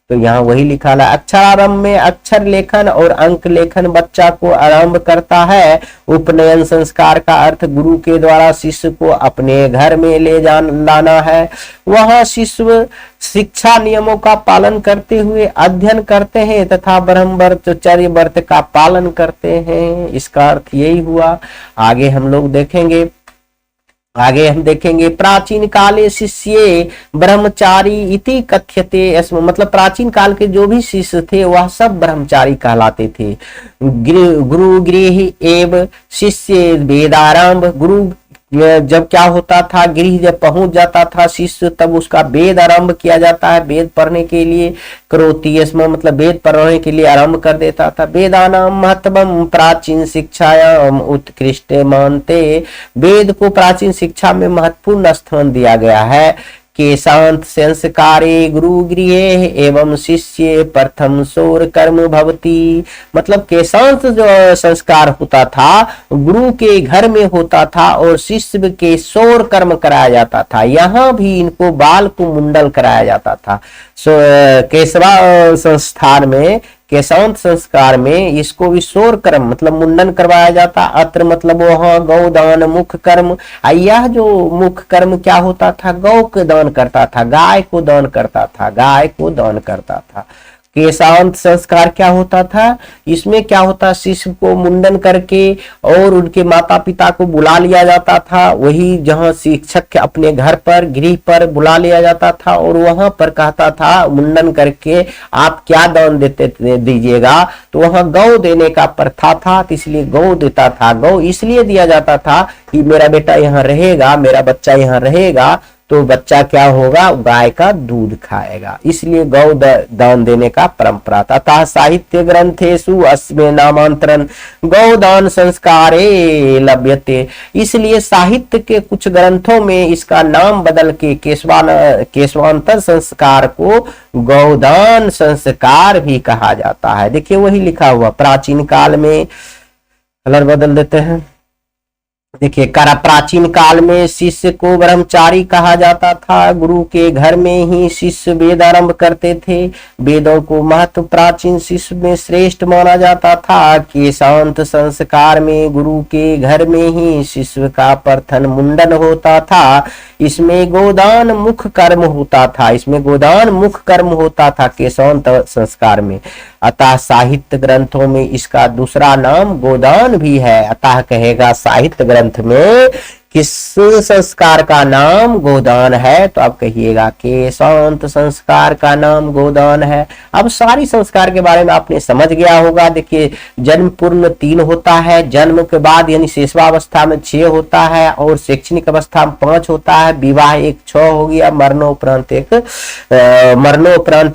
तो यहाँ वही लिखा है, अक्षरारंभ में अक्षर लेखन और अंक लेखन बच्चा को आरंभ करता है। उपनयन संस्कार का अर्थ गुरु के द्वारा शिष्य को अपने घर में ले लाना है। वह शिष्य शिक्षा नियमों का पालन करते हुए अध्ययन करते हैं तथा ब्रह्मचर्य व्रत का पालन करते हैं। इसका अर्थ यही हुआ। आगे हम लोग देखेंगे, आगे हम देखेंगे प्राचीन काले शिष्ये ब्रह्मचारी इति कथ्यते। मतलब प्राचीन काल के जो भी शिष्य थे वह सब ब्रह्मचारी कहलाते थे। गुरु गृह एव शिष्य वेदारंभ। गुरु जब क्या होता था, गृह जब पहुंच जाता था शिष्य, तब उसका वेद आरंभ किया जाता है। वेद पढ़ने के लिए करोति, इसमें मतलब वेद पढ़ने के लिए आरंभ कर देता था। वेदानाम महत्वम प्राचीन शिक्षायाम उत्कृष्ट मानते। वेद को प्राचीन शिक्षा में महत्वपूर्ण स्थान दिया गया है। केशांत संस्कारे गुरु गृहे एवं शिष्य प्रथम शोर कर्म भवती। मतलब केशांत जो संस्कार होता था गुरु के घर में होता था और शिष्य के शोर कर्म कराया जाता था। यहाँ भी इनको बाल को मुंडल कराया जाता था। केशवा संस्थान में, केशांत संस्कार में इसको भी शोर कर्म मतलब मुंडन करवाया जाता। अत्र मतलब वहां गौदान मुख कर्म। यह जो मुख कर्म क्या होता था, गौ को दान करता था, गाय को दान करता था, गाय को दान करता था। केशांत संस्कार क्या होता था, इसमें क्या होता, शिष्य को मुंडन करके और उनके माता पिता को बुला लिया जाता था। वही जहाँ शिक्षक अपने घर पर गृह पर बुला लिया जाता था और वहां पर कहता था मुंडन करके आप क्या दान देते दीजिएगा, तो वहां गौ देने का प्रथा था, तो इसलिए गौ देता था। गौ इसलिए दिया जाता था कि मेरा बेटा यहाँ रहेगा, मेरा बच्चा यहाँ रहेगा तो बच्चा क्या होगा, गाय का दूध खाएगा, इसलिए गौ दान देने का परंपरा था। अतः साहित्य ग्रंथेषु अस्मे नामांतरण गौदान संस्कारे लभ्यते। इसलिए साहित्य के कुछ ग्रंथों में इसका नाम बदल के केशवांतर संस्कार को गौदान संस्कार भी कहा जाता है। देखिए वही लिखा हुआ, प्राचीन काल में, कलर बदल देते हैं। देखिए प्राचीन काल में शिष्य को ब्रह्मचारी कहा जाता था। गुरु के घर में ही शिष्य वेद आरंभ करते थे। वेदों को महत्व प्राचीन शिष्य में श्रेष्ठ माना जाता था। केशांत संस्कार में गुरु के घर में ही शिष्य का प्रथम मुंडन होता था। इसमें गोदान मुख कर्म होता था, इसमें गोदान मुख कर्म होता था केशांत संस्कार में। अतः साहित्य ग्रंथों में इसका दूसरा नाम गोदान भी है। अतः कहेगा साहित्य ग्रंथ में किस संस्कार का नाम गोदान है, तो आप कहिएगा केशांत संस्कार का नाम गोदान है। अब सारी संस्कार के बारे में आपने समझ गया होगा। देखिए जन्म पूर्ण 3 होता है, जन्म के बाद यानी शिशुवावस्था में 6 होता है और शैक्षणिक अवस्था में 5 होता है। विवाह 1 6 हो गया, मरणोपरांत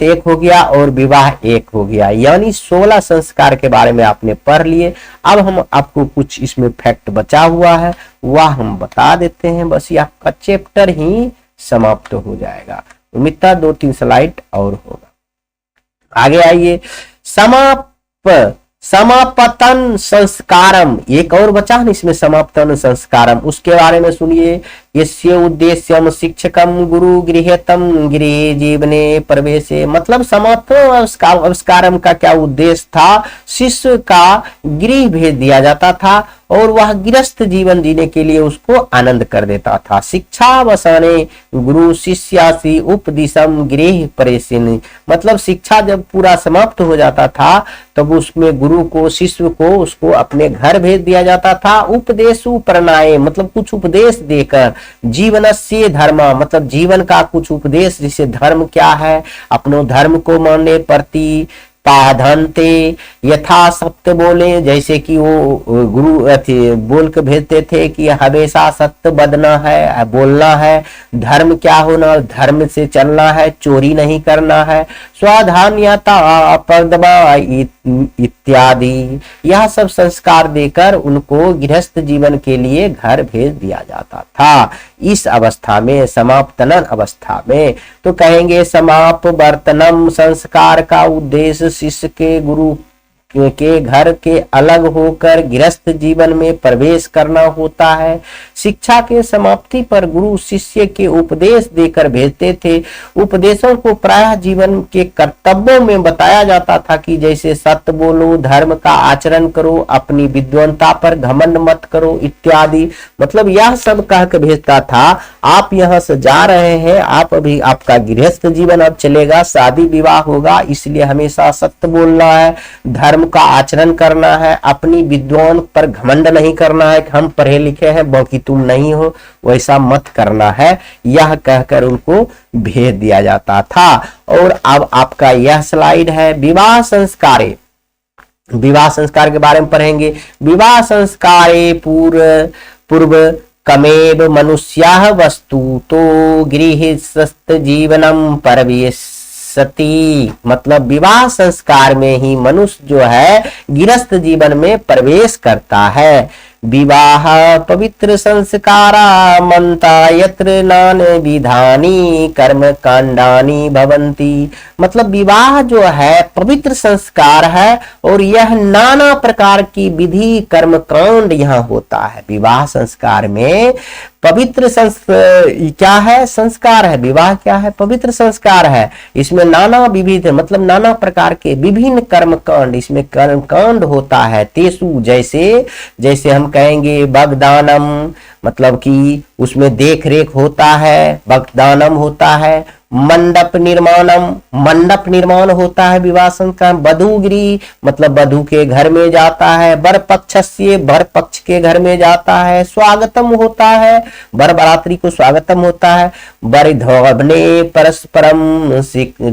1 हो गया और विवाह 1 हो गया, यानी 16 संस्कार के बारे में आपने पढ़ लिए। अब हम आपको कुछ इसमें फैक्ट बचा हुआ है वह हम बता देते हैं, बस ये आपका चैप्टर ही समाप्त हो जाएगा। उम्मीद था 2-3 स्लाइड और होगा। आगे आइए, समापतन संस्कारम, एक और बचा है इसमें समापतन संस्कारम, उसके बारे में सुनिए। यस्य उद्देश्यम शिक्षकम गुरु गृहतम गृह जीवने प्रवेशे, मतलब समापतन संस्कारम का क्या उद्देश्य था? शिष्य का गृह भेज दिया जाता था और वह गृहस्थ जीवन जीने के लिए उसको आनंद कर देता था। शिक्षा वसाने गुरु शिष्यासी उपदिशम गृह प्रेषिनी, मतलब शिक्षा जब पूरा समाप्त हो जाता था तब उसमें गुरु को, शिष्य को, उसको अपने घर भेज दिया जाता था। उपदेशु प्रणाय, मतलब कुछ उपदेश देकर। जीवनस्य धर्म, मतलब जीवन का कुछ उपदेश, जिसे धर्म क्या है, अपनो धर्म को मानने प्रति पाधनते यथा सत्य बोले, जैसे कि वो गुरु बोल के भेजते थे कि हमेशा सत्य बदना है, बोलना है, धर्म क्या होना, धर्म से चलना है, चोरी नहीं करना है, स्वाधान्यता अपरदमा इत्यादि, यह सब संस्कार देकर उनको गृहस्थ जीवन के लिए घर भेज दिया जाता था। इस अवस्था में, समापतनन अवस्था में, तो कहेंगे समापवर्तनम, संस्कार का उद्देश्य शिष्य के गुरु के घर के अलग होकर गृहस्थ जीवन में प्रवेश करना होता है। शिक्षा के समाप्ति पर गुरु शिष्य के उपदेश देकर भेजते थे। उपदेशों को प्रायः जीवन के कर्तव्यों में बताया जाता था कि जैसे सत्य बोलो, धर्म का आचरण करो, अपनी विद्वता पर घमंड मत करो इत्यादि, मतलब यह सब कह के भेजता था। आप यहाँ से जा रहे हैं, आप अभी आपका गृहस्थ जीवन अब चलेगा, शादी विवाह होगा, इसलिए हमेशा सत्य बोलना है, धर्म का आचरण करना है, अपनी विद्वान पर घमंड नहीं करना है कि हम पढ़े लिखे हैं बाकी तुम नहीं हो, वैसा मत करना है, यह कहकर उनको भेज दिया जाता था। और अब आपका यह स्लाइड है विवाह संस्कारे। विवाह संस्कार के बारे में पढ़ेंगे। विवाह संस्कारे पूर्व कमेव मनुष्याः वस्तु तो गृहस्थ जीवनम परवेश सती, मतलब विवाह संस्कार में ही मनुष्य जो है गृहस्थ जीवन में प्रवेश करता है। विवाह पवित्र संस्कारा मनता यत्र नान विधानी कर्म कांडानी भवंती, मतलब विवाह जो है पवित्र संस्कार है और यह नाना प्रकार की विधि कर्म कांड यहाँ होता है। विवाह संस्कार में पवित्र क्या है? संस्कार है। विवाह क्या है? पवित्र संस्कार है। इसमें नाना विविध, मतलब नाना प्रकार के विभिन्न कर्म कांड, इसमें कर्म कांड होता है। तेसु, जैसे हम कहेंगे बगदानम, मतलब कि उसमें देख रेख होता है, बगदानम होता है। मंडप निर्माणम, मंडप निर्माण होता है विवाह संस्कार। वधूगिरी, मतलब वधू के घर में जाता है। वर पक्ष से, वर पक्ष के घर में जाता है। स्वागतम होता है, वर बरात्री को स्वागतम होता है। वरिधवने परस्परम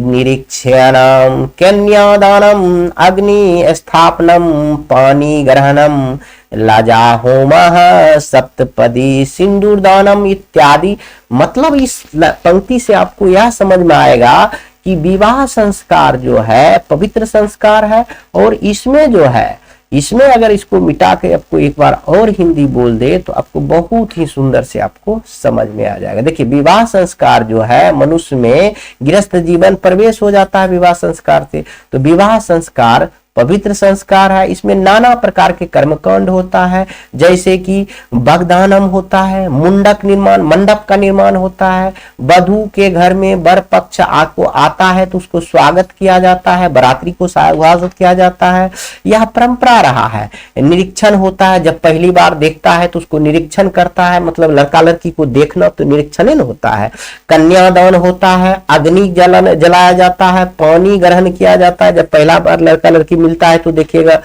निरीक्षणम, कन्यादानम, अग्नि स्थापनम, पानी ग्रहणम, लाजा होमः, सप्तपदी सिंदूरदानम इत्यादि। मतलब इस पंक्ति से आपको यह समझ में आएगा कि विवाह संस्कार जो है पवित्र संस्कार है और इसमें जो है, इसमें अगर इसको मिटा के आपको एक बार और हिंदी बोल दे तो आपको बहुत ही सुंदर से आपको समझ में आ जाएगा। देखिए विवाह संस्कार जो है मनुष्य में गृहस्थ जीवन प्रवेश हो जाता है विवाह संस्कार से। तो विवाह संस्कार पवित्र संस्कार है। इसमें नाना प्रकार के कर्मकांड होता है, जैसे कि बगदानम होता है, मुंडक निर्माण, मंडप का निर्माण होता है। वधू के घर में वर पक्ष आपको आता है तो उसको स्वागत किया जाता है, बरात्री को स्वागत किया जाता है। यह परंपरा रहा है। निरीक्षण होता है, जब पहली बार देखता है तो उसको निरीक्षण करता है, मतलब लड़का लड़की को देखना तो निरीक्षण होता है। कन्यादान होता है, अग्नि जलाया जाता है, पानी ग्रहण किया जाता है। जब पहला बार लड़का लड़की मिलता है तो देखिएगा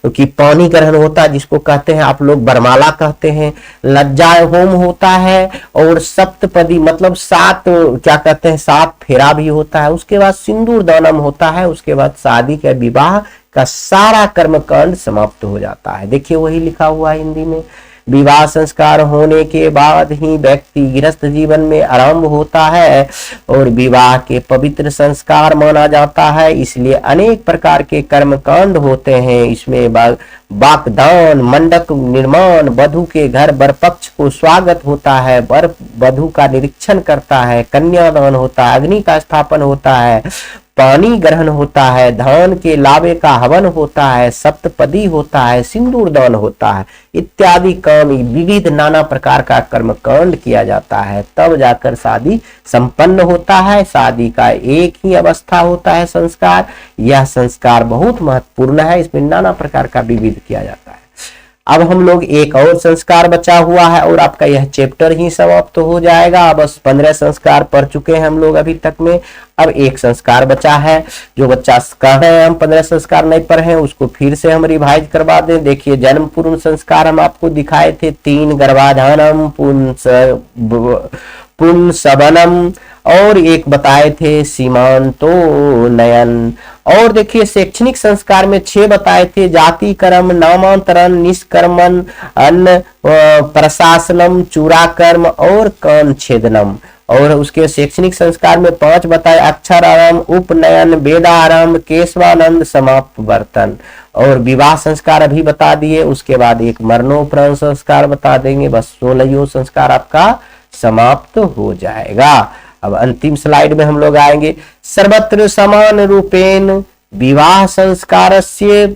कि पानी ग्रहण होता है, जिसको कहते हैं आप लोग बरमाला कहते हैं। लज्जा होम होता है और सप्तपदी, मतलब 7 क्या कहते हैं, 7 फेरा भी होता है। उसके बाद सिंदूर दानम होता है। उसके बाद शादी का, विवाह का सारा कर्मकांड समाप्त हो जाता है। देखिए वही लिखा हुआ है हिंदी में। विवाह संस्कार होने के बाद ही व्यक्ति गृहस्थ जीवन में आरंभ होता है और विवाह के पवित्र संस्कार माना जाता है, इसलिए अनेक प्रकार के कर्म कांड होते हैं। इसमें वाकदान, मंडप निर्माण, वधू के घर वर पक्ष को स्वागत होता है, वर वधू का निरीक्षण करता है, कन्यादान होता है, अग्नि का स्थापन होता है, पानी ग्रहण होता है, धान के लावे का हवन होता है, सप्तपदी होता है, सिंदूर दान होता है, इत्यादि काम विविध नाना प्रकार का कर्म कांड किया जाता है, तब जाकर शादी संपन्न होता है। शादी का एक ही अवस्था होता है संस्कार। यह संस्कार बहुत महत्वपूर्ण है, इसमें नाना प्रकार का विविध किया जाता है। अब हम लोग एक और संस्कार बचा हुआ है और आपका यह चैप्टर ही समाप्त हो जाएगा। बस 15 संस्कार पढ़ चुके हैं हम लोग अभी तक में। अब एक संस्कार बचा है, जो बच्चा कह रहे हैं हम 15 संस्कार नहीं पढ़े हैं, उसको फिर से हम रिवाइज करवा दें। देखिए, जन्म पूर्व संस्कार हम आपको दिखाए थे 3, गर्भाधानम, पुंसवनम, और एक बताए थे सीमांतो नयन। और देखिए, शैक्षणिक संस्कार में 6 बताए थे, जाति कर्म, नामांतरण, निष्कर्मण, अन्न प्रशासनम, चूराकर्म और कान छेदनम। और उसके शैक्षणिक संस्कार में 5 बताए, अक्षरारंभ, उपनयन, वेदारंभ, केशवानंद, समाप्त वर्तन। और विवाह संस्कार अभी बता दिए। उसके बाद एक मरणोपरांत संस्कार बता देंगे। बस 16 संस्कार आपका समाप्त हो जाएगा। अब अंतिम स्लाइड में हम लोग आएंगे। सर्वत्र समान रूपेण विवाह संस्कारस्य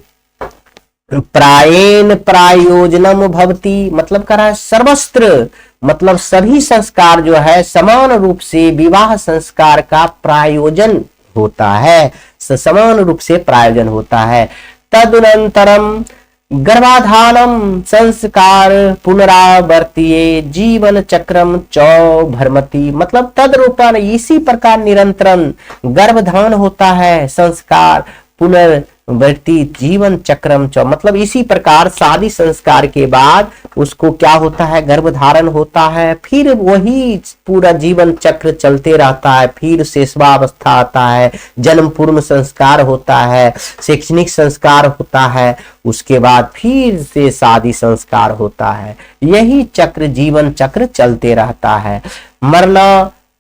प्रायेण प्रायोजनम भवति, मतलब कह रहा है सर्वत्र, मतलब सभी संस्कार जो है समान रूप से विवाह संस्कार का प्रायोजन होता है, समान रूप से प्रायोजन होता है। तदनंतरम गर्भाधानम संस्कार पुनरावर्तिये जीवन चक्रम चौभरमति, मतलब तदरूपण इसी प्रकार निरंतरम गर्भधान होता है, संस्कार पुनर्वर्ती जीवन चक्रम चौ, मतलब इसी प्रकार शादी संस्कार के बाद उसको क्या होता है, गर्भधारण होता है, फिर वही पूरा जीवन चक्र चलते रहता है, फिर शेषवावस्था आता है, जन्म पूर्व संस्कार होता है, शैक्षणिक संस्कार होता है, उसके बाद फिर से शादी संस्कार होता है। यही चक्र जीवन चक्र चलते रहता है।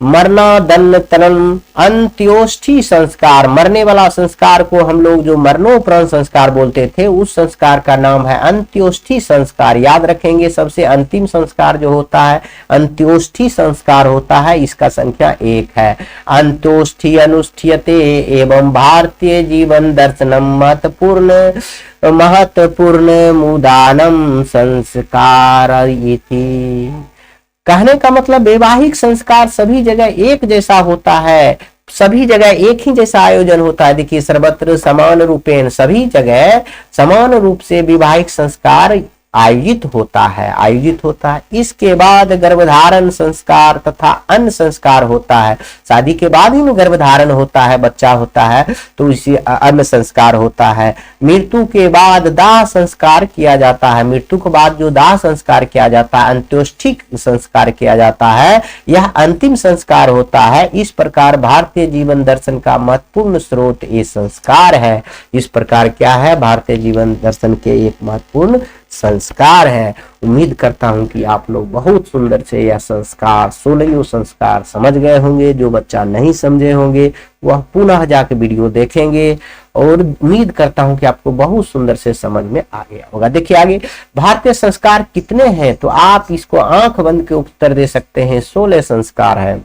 मरणादन्नतरम अंत्योष्ठी संस्कार, मरने वाला संस्कार को हम लोग जो मरणोपरांत संस्कार बोलते थे, उस संस्कार का नाम है अंत्योष्ठी संस्कार। याद रखेंगे, सबसे अंतिम संस्कार जो होता है अंत्योष्ठी संस्कार होता है, इसका संख्या 1 है। अंत्योष्ठी अनुष्ठियते एवं भारतीय जीवन दर्शनम महत्वपूर्ण मुदानम संस्कार इति। कहने का मतलब वैवाहिक संस्कार सभी जगह एक जैसा होता है, सभी जगह एक ही जैसा आयोजन होता है। देखिए, सर्वत्र समान रूपेण, सभी जगह समान रूप से वैवाहिक संस्कार आयोजित होता है। इसके बाद गर्भधारण संस्कार तथा अन्य संस्कार होता है। शादी के बाद ही गर्भधारण होता है, बच्चा होता है, तो इसी अन्य संस्कार होता है। मृत्यु के बाद दाह संस्कार किया जाता है। मृत्यु के बाद जो दाह संस्कार किया जाता है, अंत्योष्ठी संस्कार किया जाता है, यह अंतिम संस्कार होता है। इस प्रकार भारतीय जीवन दर्शन का महत्वपूर्ण स्रोत ये संस्कार है। इस प्रकार क्या है, भारतीय जीवन दर्शन के एक महत्वपूर्ण संस्कार है। उम्मीद करता हूं कि आप लोग बहुत सुंदर से यह संस्कार 16 संस्कार समझ गए होंगे। जो बच्चा नहीं समझे होंगे वह पुनः जाके वीडियो देखेंगे, और उम्मीद करता हूं कि आपको बहुत सुंदर से समझ में आ गया होगा। देखिए आगे, भारतीय संस्कार कितने हैं, तो आप इसको आंख बंद के उत्तर दे सकते हैं। 16 संस्कार है।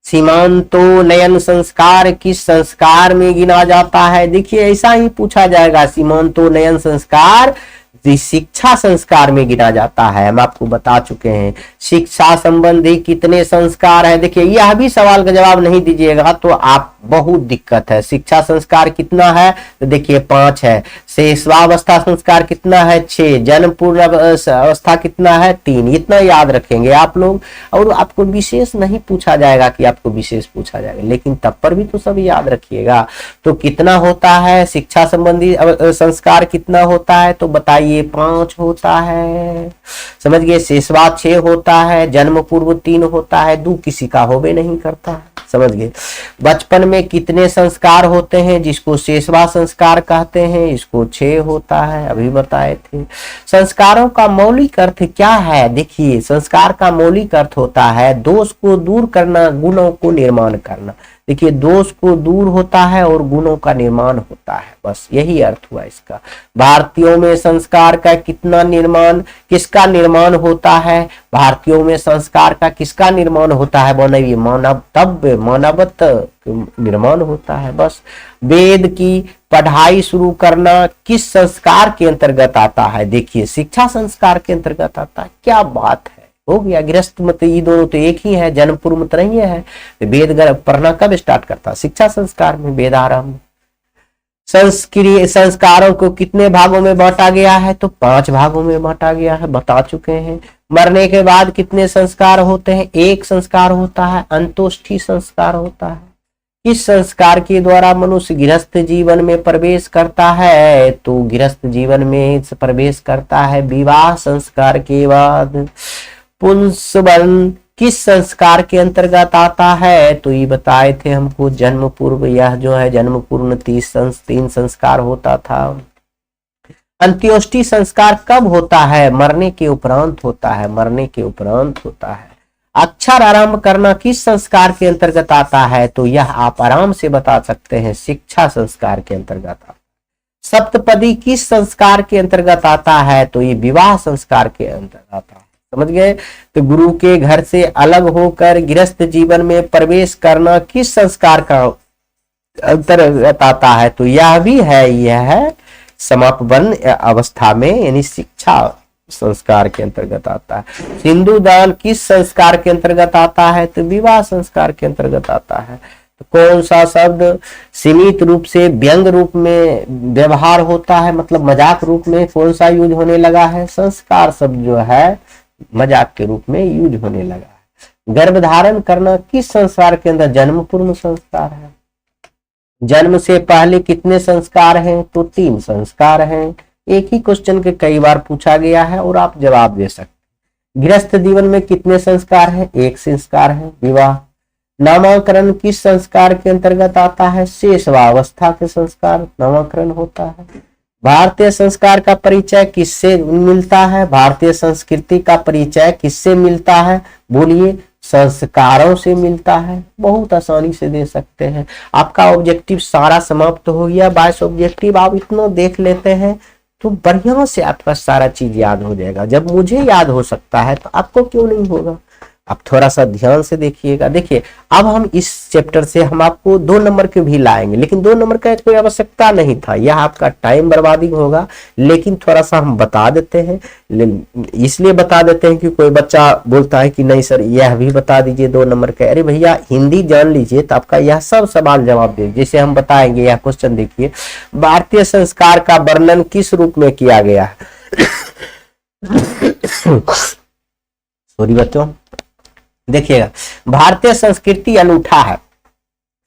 सीमांतो नयन संस्कार किस संस्कार में गिना जाता है? देखिए, ऐसा ही पूछा जाएगा। सीमांतो नयन संस्कार शिक्षा संस्कार में गिना जाता है। हम आपको बता चुके हैं शिक्षा संबंधी कितने संस्कार है। देखिए, यह भी सवाल का जवाब नहीं दीजिएगा तो आप बहुत दिक्कत है। शिक्षा संस्कार कितना है, तो देखिए 5 है। शेषवावस्था संस्कार कितना है, 6। जन्म पूर्ण अवस्था कितना है, 3। इतना याद रखेंगे आप लोग, और आपको विशेष नहीं पूछा जाएगा कि आपको विशेष पूछा जाएगा, लेकिन तब पर भी तो सब याद रखिएगा। तो कितना होता है शिक्षा संबंधी संस्कार कितना होता है, तो बताइए 5 होता है। समझ गए। शेषवा 6 होता है, जन्म पूर्व 3 होता है, 2 किसी का होवे नहीं करता है। समझ गए। बचपन में कितने संस्कार होते हैं, जिसको शेषवा संस्कार कहते हैं, इसको 6 होता है, अभी बताए थे। संस्कारों का मौलिक अर्थ क्या है? देखिए, संस्कार का मौलिक अर्थ होता है दोष को दूर करना, गुणों को निर्माण करना। देखिए, दोष को दूर होता है और गुणों का निर्माण होता है, बस यही अर्थ हुआ इसका। भारतीयों में संस्कार का कितना निर्माण, किसका निर्माण होता है, भारतीयों में संस्कार का किसका निर्माण होता है, मानवीय मानवतव्य मानवत निर्माण होता है। बस वेद की पढ़ाई शुरू करना किस संस्कार के अंतर्गत आता है, देखिए शिक्षा संस्कार के अंतर्गत आता है। क्या बात है, हो गया। गृहस्थ मत ये दोनों तो एक ही है, जन्म पूर्व मत नहीं है। वेद पढ़ना कब स्टार्ट करता, शिक्षा संस्कार में, वेदारंभ। संस्कारों को कितने भागों में बांटा गया है, तो 5 भागों में बांटा गया है, बता चुके हैं। मरने के बाद कितने संस्कार होते हैं, 1 संस्कार होता है, अंतोष्ठी संस्कार होता है। इस संस्कार के द्वारा मनुष्य गृहस्थ जीवन में प्रवेश करता है, तो गृहस्थ जीवन में प्रवेश करता है विवाह संस्कार के बाद। पुंसवन किस संस्कार के अंतर्गत आता है, तो ये बताए थे हमको जन्म पूर्व, यह जो है जन्म पूर्व 3 संस्कार होता था। अंत्योष्टि संस्कार कब होता है, मरने के उपरांत होता है, मरने के उपरांत होता है। अक्षर आरंभ करना किस संस्कार के अंतर्गत आता है, तो यह आप आराम से बता सकते हैं, शिक्षा संस्कार के अंतर्गत आता है। सप्तपदी किस संस्कार के अंतर्गत आता है, तो ये विवाह संस्कार के अंतर्गत आता है। समझ गए। तो गुरु के घर से अलग होकर गृहस्थ जीवन में प्रवेश करना किस संस्कार का अंतर्गत आता है, तो यह भी है, यह है समापन अवस्था में, यानी शिक्षा संस्कार के अंतर्गत आता है। सिंधु दान किस संस्कार के अंतर्गत आता है, तो विवाह संस्कार के अंतर्गत आता है। तो कौन सा शब्द सीमित रूप से व्यंग रूप में व्यवहार होता है, मतलब मजाक रूप में कौन सा यूज होने लगा है, संस्कार शब्द जो है मजाक के रूप में यूज होने लगा है। गर्भधारण करना किस संस्कार के अंदर, जन्म पूर्व संस्कार है। जन्म से पहले कितने संस्कार हैं, तो 3 संस्कार हैं। एक ही क्वेश्चन के कई बार पूछा गया है और आप जवाब दे सकते। गृहस्थ जीवन में कितने संस्कार हैं, 1 संस्कार है, विवाह। नामकरण किस संस्कार के अंतर्गत आता है, शेषवावस्था के संस्कार नामकरण होता है। भारतीय संस्कार का परिचय किससे मिलता है, भारतीय संस्कृति का परिचय किससे मिलता है, बोलिए, संस्कारों से मिलता है। बहुत आसानी से दे सकते हैं। आपका ऑब्जेक्टिव सारा समाप्त हो गया। 22 ऑब्जेक्टिव आप इतना देख लेते हैं तो बढ़िया से आपका सारा चीज याद हो जाएगा। जब मुझे याद हो सकता है तो आपको क्यों नहीं होगा। आप थोड़ा सा ध्यान से देखिएगा। देखिए, अब हम इस चैप्टर से हम आपको 2 नंबर के भी लाएंगे, लेकिन 2 नंबर का कोई आवश्यकता नहीं था, यह आपका टाइम बर्बादी होगा। लेकिन थोड़ा सा हम बता देते हैं, इसलिए बता देते हैं कि कोई बच्चा बोलता है कि नहीं सर यह भी बता दीजिए 2 नंबर का। अरे भैया, हिंदी जान लीजिए तो आपका यह सब सवाल जवाब दे। जैसे हम बताएंगे, यह क्वेश्चन देखिए, भारतीय संस्कार का वर्णन किस रूप में किया गया है। सॉरी बच्चों, देखिएगा, भारतीय संस्कृति अनूठा है,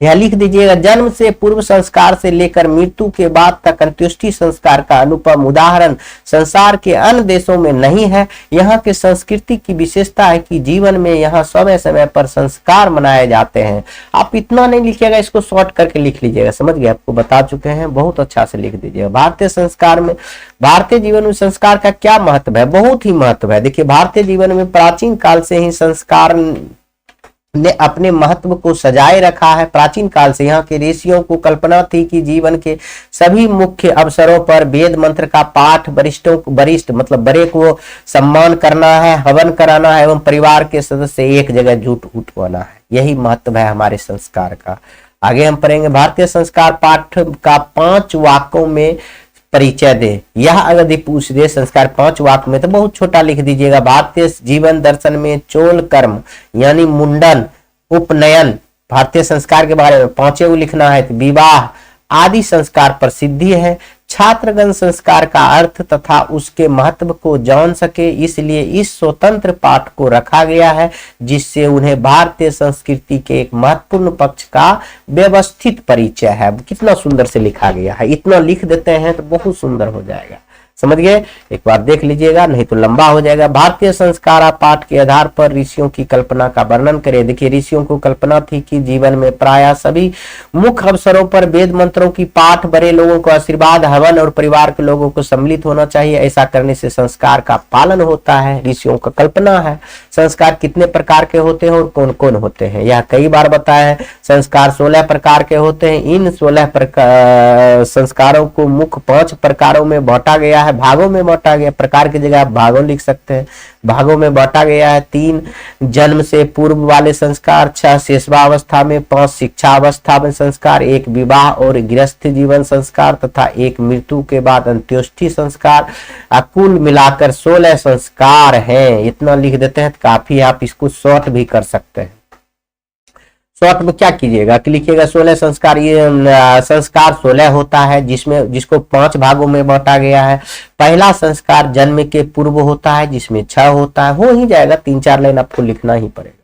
यह लिख दीजिएगा। जन्म से पूर्व संस्कार से लेकर मृत्यु के बाद तक अंत्येष्टि संस्कार का अनुपम उदाहरण संसार के अन्य देशों में नहीं है। यहाँ के संस्कृति की विशेषता है कि जीवन में यहाँ समय समय पर संस्कार मनाए जाते हैं। आप इतना नहीं लिखिएगा, इसको शॉर्ट करके लिख लीजिएगा, समझ गए, आपको बता चुके हैं, बहुत अच्छा से लिख दीजिएगा। भारतीय संस्कार में, भारतीय जीवन में संस्कार का क्या महत्व है, बहुत ही महत्व है। देखिए, भारतीय जीवन में प्राचीन काल से ही संस्कार ने अपने महत्व को सजाए रखा है। प्राचीन काल से यहाँ के ऋषियों को कल्पना थी कि जीवन के सभी मुख्य अवसरों पर वेद मंत्र का पाठ, वरिष्ठ मतलब बड़े को सम्मान करना है, हवन कराना है एवं परिवार के सदस्य एक जगह जुट उठवाना है। यही महत्व है हमारे संस्कार का। आगे हम पढ़ेंगे, भारतीय संस्कार पाठ का 5 वाक्यों में परिचय दे। यह अगर पूछ दे संस्कार 5 वाक्य में तो बहुत छोटा लिख दीजिएगा। भारतीय जीवन दर्शन में चोल कर्म यानी मुंडन, उपनयन, भारतीय संस्कार के बारे में 5 लिखना है। तो विवाह आदि संस्कार प्रसिद्धि है। छात्रगण संस्कार का अर्थ तथा उसके महत्व को जान सके, इसलिए इस स्वतंत्र पाठ को रखा गया है, जिससे उन्हें भारतीय संस्कृति के एक महत्वपूर्ण पक्ष का व्यवस्थित परिचय है। कितना सुंदर से लिखा गया है, इतना लिख देते हैं तो बहुत सुंदर हो जाएगा। समझ गए? एक बार देख लीजिएगा, नहीं तो लंबा हो जाएगा। भारतीय संस्कार पाठ के आधार पर ऋषियों की कल्पना का वर्णन करें। देखिए, ऋषियों को कल्पना थी कि जीवन में प्रायः सभी मुख्य अवसरों पर वेद मंत्रों की पाठ, बड़े लोगों को आशीर्वाद, हवन और परिवार के लोगों को सम्मिलित होना चाहिए। ऐसा करने से संस्कार का पालन होता है। ऋषियों का कल्पना है। संस्कार कितने प्रकार के होते हैं और कौन कौन होते हैं, यह कई बार बताया है। संस्कार 16 प्रकार के होते हैं। इन 16 संस्कारों को मुख्य 5 प्रकारों में बांटा गया है, भागों में बांटा गया। प्रकार की जगह आप भागों लिख सकते हैं। भागों में बांटा गया है। 3 जन्म से पूर्व वाले संस्कार, 6 शेषवावस्था में, 5 शिक्षा अवस्था में संस्कार, 1 विवाह और गृहस्थ जीवन संस्कार तथा 1 मृत्यु के बाद अंत्योष्टि संस्कार। कुल मिलाकर 16 संस्कार हैं। इतना लिख देते हैं तो काफी, आप इसको शॉर्ट भी कर सकते हैं। शॉर्ट में क्या कीजिएगा कि लिखिएगा 16 संस्कार। ये संस्कार 16 होता है, जिसको 5 भागों में बांटा गया है। पहला संस्कार जन्म के पूर्व होता है, जिसमें 6 होता है। हो ही जाएगा, 3-4 लाइन आपको लिखना ही पड़ेगा।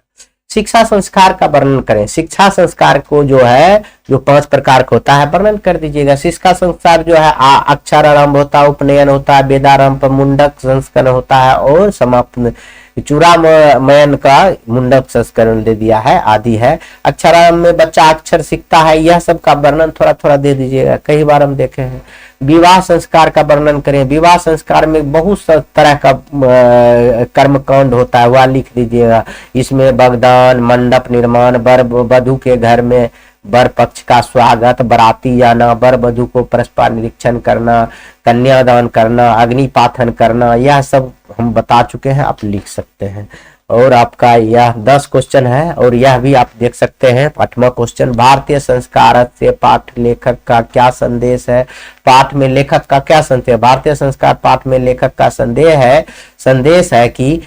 शिक्षा संस्कार का वर्णन करें। शिक्षा संस्कार को जो है, जो 5 प्रकार का होता है, वर्णन कर दीजिएगा। शिक्षा संस्कार जो है, अक्षर आरंभ होता है, उपनयन होता है, वेदारंभ, मुंडक संस्करण होता है और समापन चूड़ामयन का मुंडक संस्करण दे दिया है, आदि है। अक्षरारंभ में बच्चा अक्षर सीखता है, यह सब का वर्णन थोड़ा थोड़ा दे दीजिएगा, कई बार हम देखे हैं। विवाह संस्कार का वर्णन करें। विवाह संस्कार में बहुत तरह का कर्मकांड होता है, वह लिख दीजिएगा। इसमें बगदान, मंडप निर्माण, वर वधू के घर में वर पक्ष का स्वागत, बराती जाना, वर वधू को परस्पर निरीक्षण करना, कन्यादान करना, अग्निपाथन करना, यह सब हम बता चुके हैं, आप लिख सकते हैं। और आपका यह 10 क्वेश्चन है और यह भी आप देख सकते हैं। 8वां क्वेश्चन, भारतीय संस्कार से पाठ लेखक का क्या संदेश है? पाठ में लेखक का क्या संदेश? भारतीय संस्कार पाठ में लेखक का संदेश है कि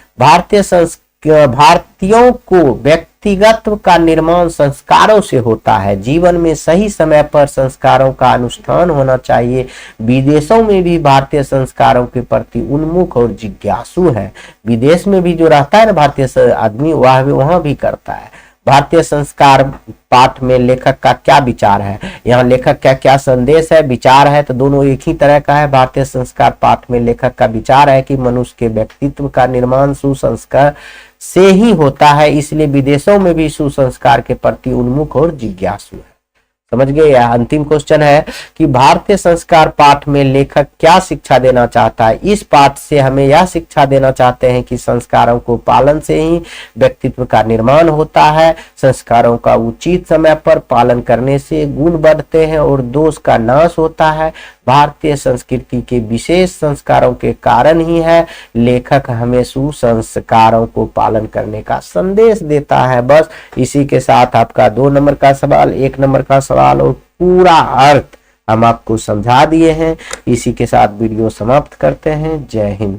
भारतीयों को व्यक्तिगत का निर्माण संस्कारों से होता है। जीवन में सही समय पर संस्कारों का अनुष्ठान होना चाहिए। विदेशों में भी भारतीय संस्कारों के प्रति उन्मुख और जिज्ञासु है। विदेश में भी जो रहता है ना भारतीय आदमी, वह वहां भी करता है। भारतीय संस्कार पाठ में लेखक का क्या विचार है? यहाँ लेखक का क्या संदेश है, विचार है, तो दोनों एक ही तरह का है। भारतीय संस्कार पाठ में लेखक का विचार है कि मनुष्य के व्यक्तित्व का निर्माण सुसंस्कार से ही होता है, इसलिए विदेशों में भी सुसंस्कार के प्रति उन्मुख और जिज्ञासु है। समझ गए? यह अंतिम क्वेश्चन है कि भारतीय संस्कार पाठ में लेखक क्या शिक्षा देना चाहता है? इस पाठ से हमें यह शिक्षा देना चाहते हैं कि संस्कारों को पालन से ही व्यक्तित्व का निर्माण होता है। संस्कारों का उचित समय पर पालन करने से गुण बढ़ते हैं और दोष का नाश होता है। भारतीय संस्कृति के विशेष संस्कारों के कारण ही है लेखक हमें सुसंस्कारों को पालन करने का संदेश देता है। बस इसी के साथ आपका 2 नंबर का सवाल, 1 नंबर का सवाल और पूरा अर्थ हम आपको समझा दिए हैं। इसी के साथ वीडियो समाप्त करते हैं। जय हिंद।